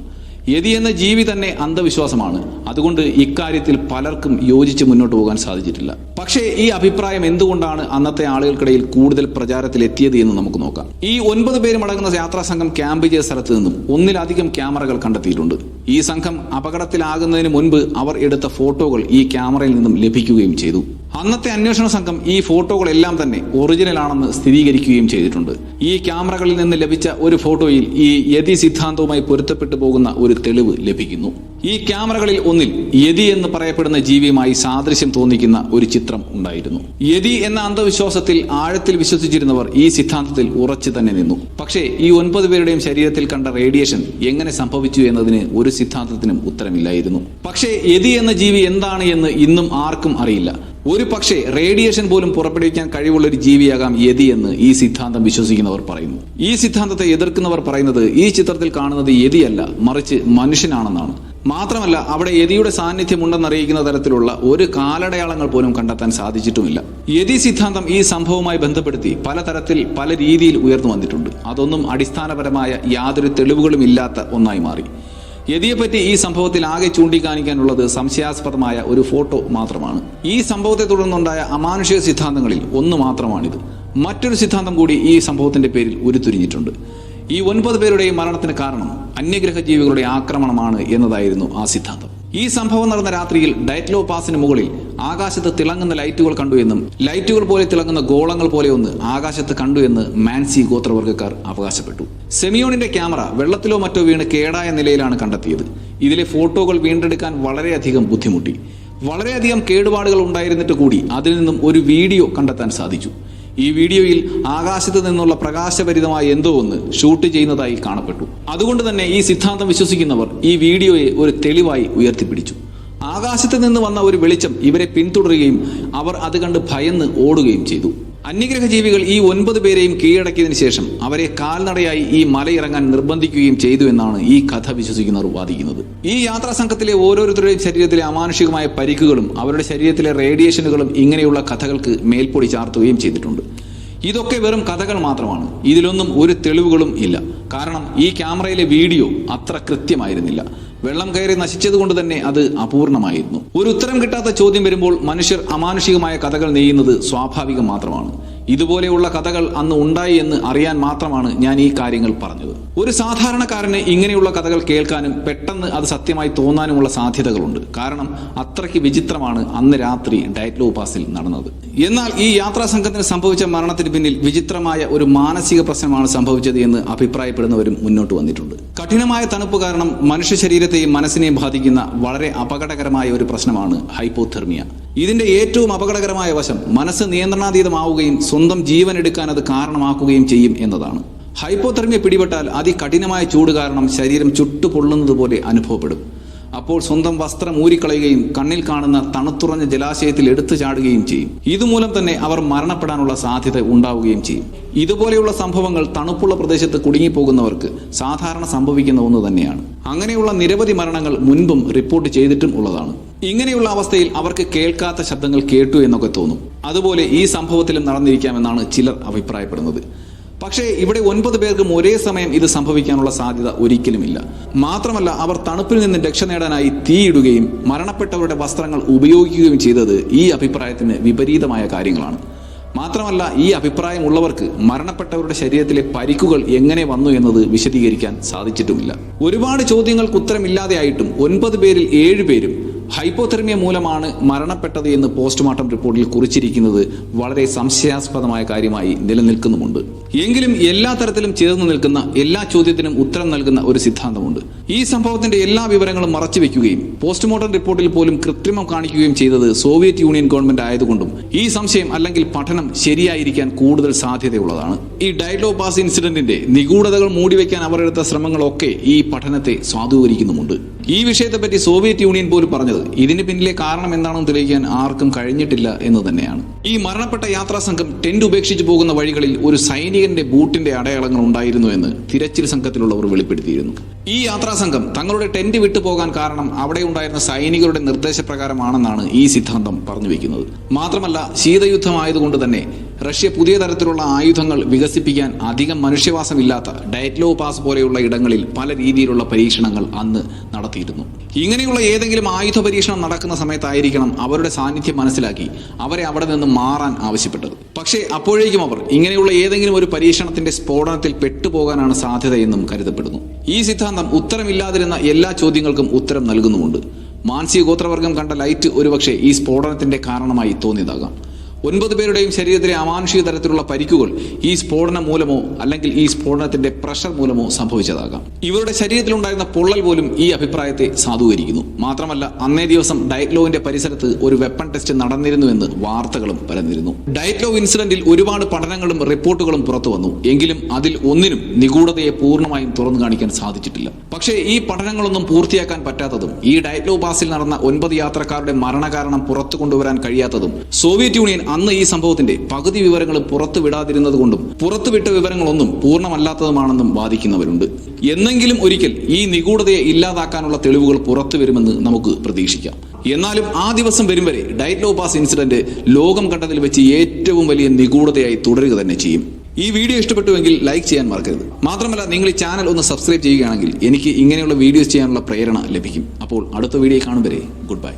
യതി എന്ന ജീവി തന്നെ അന്ധവിശ്വാസമാണ്. അതുകൊണ്ട് ഇക്കാര്യത്തിൽ പലർക്കും യോജിച്ച് മുന്നോട്ട് പോകാൻ സാധിച്ചിട്ടില്ല. പക്ഷേ ഈ അഭിപ്രായം എന്തുകൊണ്ടാണ് അന്നത്തെ ആളുകൾക്കിടയിൽ കൂടുതൽ പ്രചാരത്തിലെത്തിയത് എന്ന് നമുക്ക് നോക്കാം. ഈ 9 പേരും അടങ്ങുന്ന യാത്രാ സംഘം ക്യാമ്പ് ചെയ്ത സ്ഥലത്ത് നിന്നും ഒന്നിലധികം ക്യാമറകൾ കണ്ടെത്തിയിട്ടുണ്ട്. ഈ സംഘം അപകടത്തിലാകുന്നതിന് മുൻപ് അവർ എടുത്ത ഫോട്ടോകൾ ഈ ക്യാമറയിൽ നിന്നും ലഭിക്കുകയും ചെയ്തു. അന്നത്തെ അന്വേഷണ സംഘം ഈ ഫോട്ടോകളെല്ലാം തന്നെ ഒറിജിനൽ ആണെന്ന് സ്ഥിരീകരിക്കുകയും ചെയ്തിട്ടുണ്ട്. ഈ ക്യാമറകളിൽ നിന്ന് ലഭിച്ച ഒരു ഫോട്ടോയിൽ ഈ യതി സിദ്ധാന്തവുമായി പൊരുത്തപ്പെട്ടു പോകുന്ന ഒരു തെളിവ് ലഭിക്കുന്നു. ഈ ക്യാമറകളിൽ ഒന്നിൽ യതി എന്ന് പറയപ്പെടുന്ന ജീവിയുമായി സാദൃശ്യം തോന്നിക്കുന്ന ഒരു ചിത്രം ഉണ്ടായിരുന്നു. യതി എന്ന അന്ധവിശ്വാസത്തിൽ ആഴത്തിൽ വിശ്വസിച്ചിരുന്നവർ ഈ സിദ്ധാന്തത്തിൽ ഉറച്ചു തന്നെ നിന്നു. പക്ഷേ ഈ 9 പേരുടെയും ശരീരത്തിൽ കണ്ട റേഡിയേഷൻ എങ്ങനെ സംഭവിച്ചു എന്നതിന് ഒരു സിദ്ധാന്തത്തിനും ഉത്തരമില്ലായിരുന്നു. പക്ഷേ യതി എന്ന ജീവി എന്താണ് എന്ന് ഇന്നും ആർക്കും അറിയില്ല. ഒരു പക്ഷേ റേഡിയേഷൻ പോലും പുറപ്പെടുവിക്കാൻ കഴിവുള്ള ഒരു ജീവിയാകാം യതി എന്ന് ഈ സിദ്ധാന്തം വിശ്വസിക്കുന്നവർ പറയുന്നു. ഈ സിദ്ധാന്തത്തെ എതിർക്കുന്നവർ പറയുന്നത് ഈ ചിത്രത്തിൽ കാണുന്നത് യതിയല്ല, മറിച്ച് മനുഷ്യനാണെന്നാണ്. മാത്രമല്ല അവിടെ യതിയുടെ സാന്നിധ്യം ഉണ്ടെന്നറിയിക്കുന്ന തരത്തിലുള്ള ഒരു കാലടയാളങ്ങൾ പോലും കണ്ടെത്താൻ സാധിച്ചിട്ടുമില്ല. യതി സിദ്ധാന്തം ഈ സംഭവവുമായി ബന്ധപ്പെടുത്തി പലതരത്തിൽ പല രീതിയിൽ ഉയർന്നു വന്നിട്ടുണ്ട്. അതൊന്നും അടിസ്ഥാനപരമായ യാതൊരു തെളിവുകളും ഇല്ലാത്ത ഒന്നായി മാറി. യതിയെപ്പറ്റി ഈ സംഭവത്തിൽ ആകെ ചൂണ്ടിക്കാണിക്കാനുള്ളത് സംശയാസ്പദമായ ഒരു ഫോട്ടോ മാത്രമാണ്. ഈ സംഭവത്തെ തുടർന്നുണ്ടായ അമാനുഷിക സിദ്ധാന്തങ്ങളിൽ ഒന്ന് മാത്രമാണിത്. മറ്റൊരു സിദ്ധാന്തം കൂടി ഈ സംഭവത്തിന്റെ പേരിൽ ഉരുത്തിരിഞ്ഞിട്ടുണ്ട്. ഈ 9 പേരുടെയും മരണത്തിന് കാരണം അന്യഗ്രഹ ജീവികളുടെ ആക്രമണമാണ് എന്നതായിരുന്നു ആ സിദ്ധാന്തം. ഈ സംഭവം നടന്ന രാത്രിയിൽ ഡയറ്റ്ലോ പാസിന് മുകളിൽ ആകാശത്ത് തിളങ്ങുന്ന ലൈറ്റുകൾ കണ്ടു എന്നും ലൈറ്റുകൾ പോലെ തിളങ്ങുന്ന ഗോളങ്ങൾ പോലെ ഒന്ന് ആകാശത്ത് കണ്ടു എന്ന് മാൻസി ഗോത്രവർഗ്ഗക്കാർ അവകാശപ്പെട്ടു. സെമിയോണിന്റെ ക്യാമറ വെള്ളത്തിലോ മറ്റോ വീണ് കേടായ നിലയിലാണ് കണ്ടെത്തിയത്. ഇതിലെ ഫോട്ടോകൾ വീണ്ടെടുക്കാൻ വളരെയധികം ബുദ്ധിമുട്ടി. വളരെയധികം കേടുപാടുകൾ ഉണ്ടായിരുന്നിട്ട് കൂടി അതിൽ നിന്നും ഒരു വീഡിയോ കണ്ടെത്താൻ സാധിച്ചു. ഈ വീഡിയോയിൽ ആകാശത്ത് നിന്നുള്ള പ്രകാശഭരിതമായ എന്തോ ഒന്ന് ഷൂട്ട് ചെയ്യുന്നതായി കാണപ്പെട്ടു. അതുകൊണ്ട് തന്നെ ഈ സിദ്ധാന്തം വിശ്വസിക്കുന്നവർ ഈ വീഡിയോയെ ഒരു തെളിവായി ഉയർത്തിപ്പിടിച്ചു. ആകാശത്ത് നിന്ന് വന്ന ഒരു വെളിച്ചം ഇവരെ പിന്തുടരുകയും അവർ അത് കണ്ട് ഭയന്ന് ഓടുകയും ചെയ്തു. അന്യഗ്രഹ ജീവികൾ ഈ 9 പേരെയും കീഴടക്കിയതിനു ശേഷം അവരെ കാൽനടയായി ഈ മലയിറങ്ങാൻ നിർബന്ധിക്കുകയും ചെയ്തു എന്നാണ് ഈ കഥ വിശ്വസിക്കുന്നവർ വാദിക്കുന്നത്. ഈ യാത്രാ സംഘത്തിലെ ഓരോരുത്തരുടെയും ശരീരത്തിലെ അമാനുഷികമായ പരിക്കുകളും അവരുടെ ശരീരത്തിലെ റേഡിയേഷനുകളും ഇങ്ങനെയുള്ള കഥകൾക്ക് മേൽപ്പൊടി ചാർത്തുകയും ചെയ്തിട്ടുണ്ട്. ഇതൊക്കെ വെറും കഥകൾ മാത്രമാണ്. ഇതിലൊന്നും ഒരു തെളിവുകളും ഇല്ല. കാരണം ഈ ക്യാമറയിലെ വീഡിയോ അത്ര കൃത്യമായിരുന്നില്ല. വെള്ളം കയറി നശിച്ചതുകൊണ്ട് തന്നെ അത് അപൂർണമായിരുന്നു. ഒരു ഉത്തരം കിട്ടാത്ത ചോദ്യം വരുമ്പോൾ മനുഷ്യർ അമാനുഷികമായ കഥകൾ നെയ്യുന്നത് സ്വാഭാവികം മാത്രമാണ്. ഇതുപോലെയുള്ള കഥകൾ അന്ന് ഉണ്ടായി എന്ന് അറിയാൻ മാത്രമാണ് ഞാൻ ഈ കാര്യങ്ങൾ പറഞ്ഞത്. ഒരു സാധാരണക്കാരന് ഇങ്ങനെയുള്ള കഥകൾ കേൾക്കാനും പെട്ടെന്ന് അത് സത്യമായി തോന്നാനുമുള്ള സാധ്യതകളുണ്ട്. കാരണം അത്രയ്ക്ക് വിചിത്രമാണ് അന്ന് രാത്രി ഡയറ്റ്ലോ പാസിൽ നടന്നത്. എന്നാൽ ഈ യാത്രാ സംഘത്തിന് സംഭവിച്ച മരണത്തിന് പിന്നിൽ വിചിത്രമായ ഒരു മാനസിക പ്രശ്നമാണ് സംഭവിച്ചത് എന്ന് അഭിപ്രായപ്പെടുന്നവരും മുന്നോട്ട് വന്നിട്ടുണ്ട്. കഠിനമായ തണുപ്പ് കാരണം മനുഷ്യ ശരീരത്തെയും മനസ്സിനെയും ബാധിക്കുന്ന വളരെ അപകടകരമായ ഒരു പ്രശ്നമാണ് ഹൈപ്പോതെർമിയ. ഇതിന്റെ ഏറ്റവും അപകടകരമായ വശം മനസ്സ് നിയന്ത്രണാതീതമാവുകയും സ്വന്തം ജീവൻ എടുക്കാൻ അത് കാരണമാക്കുകയും ചെയ്യും എന്നതാണ്. ഹൈപ്പോതെർമിയ പിടിപെട്ടാൽ അതികഠിനമായ ചൂട് കാരണം ശരീരം ചുട്ടുപൊള്ളുന്നത് പോലെ അനുഭവപ്പെടും. അപ്പോൾ സ്വന്തം വസ്ത്രം ഊരിക്കളയുകയും കണ്ണിൽ കാണുന്ന തണുത്തുറഞ്ഞ ജലാശയത്തിൽ എടുത്തു ചാടുകയും ചെയ്യും. ഇതുമൂലം തന്നെ അവർ മരണപ്പെടാനുള്ള സാധ്യത ഉണ്ടാവുകയും ചെയ്യും. ഇതുപോലെയുള്ള സംഭവങ്ങൾ തണുപ്പുള്ള പ്രദേശത്ത് കുടുങ്ങിപ്പോകുന്നവർക്ക് സാധാരണ സംഭവിക്കുന്ന ഒന്ന് തന്നെയാണ്. അങ്ങനെയുള്ള നിരവധി മരണങ്ങൾ മുൻപും റിപ്പോർട്ട് ചെയ്തിട്ടും ഉള്ളതാണ്. ഇങ്ങനെയുള്ള അവസ്ഥയിൽ അവർക്ക് കേൾക്കാത്ത ശബ്ദങ്ങൾ കേട്ടു എന്നൊക്കെ തോന്നും. അതുപോലെ ഈ സംഭവത്തിലും നടന്നിരിക്കാമെന്നാണ് ചിലർ അഭിപ്രായപ്പെടുന്നത്. പക്ഷേ ഇവിടെ 9 പേർക്കും ഒരേ സമയം ഇത് സംഭവിക്കാനുള്ള സാധ്യത ഒരിക്കലുമില്ല. മാത്രമല്ല അവർ തണുപ്പിൽ നിന്ന് രക്ഷ നേടാനായി തീയിടുകയും മരണപ്പെട്ടവരുടെ വസ്ത്രങ്ങൾ ഉപയോഗിക്കുകയും ചെയ്തത് ഈ അഭിപ്രായത്തിന് വിപരീതമായ കാര്യങ്ങളാണ്. മാത്രമല്ല ഈ അഭിപ്രായമുള്ളവർക്ക് മരണപ്പെട്ടവരുടെ ശരീരത്തിലെ പരിക്കുകൾ എങ്ങനെ വന്നു എന്നത് വിശദീകരിക്കാൻ സാധിച്ചിട്ടുമില്ല. ഒരുപാട് ചോദ്യങ്ങൾക്ക് ഉത്തരമില്ലാതെയായിട്ടും 9 പേരിൽ 7 പേരും ഹൈപ്പോതെർമിയ മൂലമാണ് മരണപ്പെട്ടത് എന്ന് പോസ്റ്റ്മോർട്ടം റിപ്പോർട്ടിൽ കുറിച്ചിരിക്കുന്നത് വളരെ സംശയാസ്പദമായ കാര്യമായി നിലനിൽക്കുന്നുമുണ്ട്. എങ്കിലും എല്ലാ തരത്തിലും ചേർന്ന് നിൽക്കുന്ന എല്ലാ ചോദ്യത്തിനും ഉത്തരം നൽകുന്ന ഒരു സിദ്ധാന്തമുണ്ട്. ഈ സംഭവത്തിന്റെ എല്ലാ വിവരങ്ങളും മറച്ചുവെക്കുകയും പോസ്റ്റ്മോർട്ടം റിപ്പോർട്ടിൽ പോലും കൃത്രിമം കാണിക്കുകയും ചെയ്തത് സോവിയറ്റ് യൂണിയൻ ഗവൺമെന്റ് ആയതുകൊണ്ടും ഈ സംശയം അല്ലെങ്കിൽ പഠനം ശരിയായിരിക്കാൻ കൂടുതൽ സാധ്യതയുള്ളതാണ്. ഈ ഡയറ്റ് പാസ് ഇൻസിഡന്റിന്റെ നിഗൂഢതകൾ മൂടിവെക്കാൻ അവർ എടുത്ത ശ്രമങ്ങളൊക്കെ ഈ പഠനത്തെ സ്വാധീനിക്കുന്നുമുണ്ട്. ഈ വിഷയത്തെപ്പറ്റി സോവിയറ്റ് യൂണിയൻ പോലും പറഞ്ഞത് ഇതിന് പിന്നിലെ കാരണം എന്താണെന്ന് തെളിയിക്കാൻ ആർക്കും കഴിഞ്ഞിട്ടില്ല എന്ന് തന്നെയാണ്. ഈ മരണപ്പെട്ട യാത്രാ സംഘം ടെന്റ് ഉപേക്ഷിച്ചു പോകുന്ന വഴികളിൽ ഒരു സൈനികന്റെ ബൂട്ടിന്റെ അടയാളങ്ങൾ ഉണ്ടായിരുന്നു എന്ന് തിരച്ചിൽ സംഘത്തിലുള്ളവർ വെളിപ്പെടുത്തിയിരുന്നു. ഈ യാത്രാ സംഘം തങ്ങളുടെ ടെന്റ് വിട്ടുപോകാൻ കാരണം അവിടെ ഉണ്ടായിരുന്ന സൈനികരുടെ നിർദ്ദേശപ്രകാരമാണെന്നാണ് ഈ സിദ്ധാന്തം പറഞ്ഞു വെക്കുന്നത്. മാത്രമല്ല ശീതയുദ്ധമായതുകൊണ്ട് തന്നെ റഷ്യ പുതിയ തരത്തിലുള്ള ആയുധങ്ങൾ വികസിപ്പിക്കാൻ അധികം മനുഷ്യവാസമില്ലാത്ത ഡയറ്റ്ലോ പാസ് പോലെയുള്ള ഇടങ്ങളിൽ പല രീതിയിലുള്ള പരീക്ഷണങ്ങൾ അന്ന് നടത്തിയിരുന്നു. ഇങ്ങനെയുള്ള ഏതെങ്കിലും ആയുധ പരീക്ഷണം നടക്കുന്ന സമയത്തായിരിക്കണം അവരുടെ സാന്നിധ്യം മനസ്സിലാക്കി അവരെ അവിടെ നിന്ന് മാറാൻ ആവശ്യപ്പെട്ടത്. പക്ഷേ അപ്പോഴേക്കും അവർ ഇങ്ങനെയുള്ള ഏതെങ്കിലും ഒരു പരീക്ഷണത്തിന്റെ സ്ഫോടനത്തിൽ പെട്ടുപോകാനാണ് സാധ്യതയെന്നും കരുതപ്പെടുന്നു. ഈ സിദ്ധാന്തം ഉത്തരമില്ലാതിരുന്ന എല്ലാ ചോദ്യങ്ങൾക്കും ഉത്തരം നൽകുന്നുമുണ്ട്. മാൻസി ഗോത്രവർഗം കണ്ട ലൈറ്റ് ഒരുപക്ഷെ ഈ സ്ഫോടനത്തിന്റെ കാരണമായി തോന്നിയതാകാം. 9 പേരുടെയും ശരീരത്തിലെ അമാനുഷിക തരത്തിലുള്ള പരിക്കുകൾ ഈ സ്ഫോടനം മൂലമോ അല്ലെങ്കിൽ ഈ സ്ഫോടനത്തിന്റെ പ്രഷർ മൂലമോ സംഭവിച്ചതാകാം. ഇവരുടെ ശരീരത്തിലുണ്ടായിരുന്ന പൊള്ളൽ പോലും ഈ അഭിപ്രായത്തെ സാധൂകരിക്കുന്നു. മാത്രമല്ല അന്നേ ദിവസം ഡയറ്റ്ലോവിന്റെ പരിസരത്ത് ഒരു വെപ്പൺ ടെസ്റ്റ് നടന്നിരുന്നുവെന്ന് വാർത്തകളും പരന്നിരുന്നു. ഡയറ്റ്ലോ ഇൻസിഡന്റിൽ ഒരുപാട് പഠനങ്ങളും റിപ്പോർട്ടുകളും പുറത്തു വന്നു. എങ്കിലും അതിൽ ഒന്നിനും നിഗൂഢതയെ പൂർണ്ണമായും തുറന്നു കാണിക്കാൻ സാധിച്ചിട്ടില്ല. പക്ഷേ ഈ പഠനങ്ങളൊന്നും പൂർത്തിയാക്കാൻ പറ്റാത്തതും ഈ ഡയറ്റ്ലോ പാസിൽ നടന്ന 9 യാത്രക്കാരുടെ മരണകാരണം പുറത്തു കൊണ്ടുവരാൻ കഴിയാത്തതും സോവിയറ്റ് യൂണിയൻ അന്ന് ഈ സംഭവത്തിന്റെ പകുതി വിവരങ്ങളും പുറത്തു വിടാതിരുന്നത് കൊണ്ടും പുറത്തുവിട്ട വിവരങ്ങളൊന്നും പൂർണ്ണമല്ലാത്തതുമാണെന്നും വാദിക്കുന്നവരുണ്ട്. എന്നെങ്കിലും ഒരിക്കൽ ഈ നിഗൂഢതയെ ഇല്ലാതാക്കാനുള്ള തെളിവുകൾ പുറത്തു വരുമെന്ന് നമുക്ക് പ്രതീക്ഷിക്കാം. എന്നാലും ആ ദിവസം വരും വരെ ഡയറ്റ്ലോ പാസ് ഇൻസിഡന്റ് ലോകം കണ്ടതിൽ വെച്ച് ഏറ്റവും വലിയ നിഗൂഢതയായി തുടരുക തന്നെ ചെയ്യും. ഈ വീഡിയോ ഇഷ്ടപ്പെട്ടുവെങ്കിൽ ലൈക്ക് ചെയ്യാൻ മറക്കരുത്. മാത്രമല്ല നിങ്ങൾ ഈ ചാനൽ ഒന്ന് സബ്സ്ക്രൈബ് ചെയ്യുകയാണെങ്കിൽ എനിക്ക് ഇങ്ങനെയുള്ള വീഡിയോസ് ചെയ്യാനുള്ള പ്രേരണ ലഭിക്കും. അപ്പോൾ അടുത്ത വീഡിയോ കാണും വരെ ഗുഡ് ബൈ.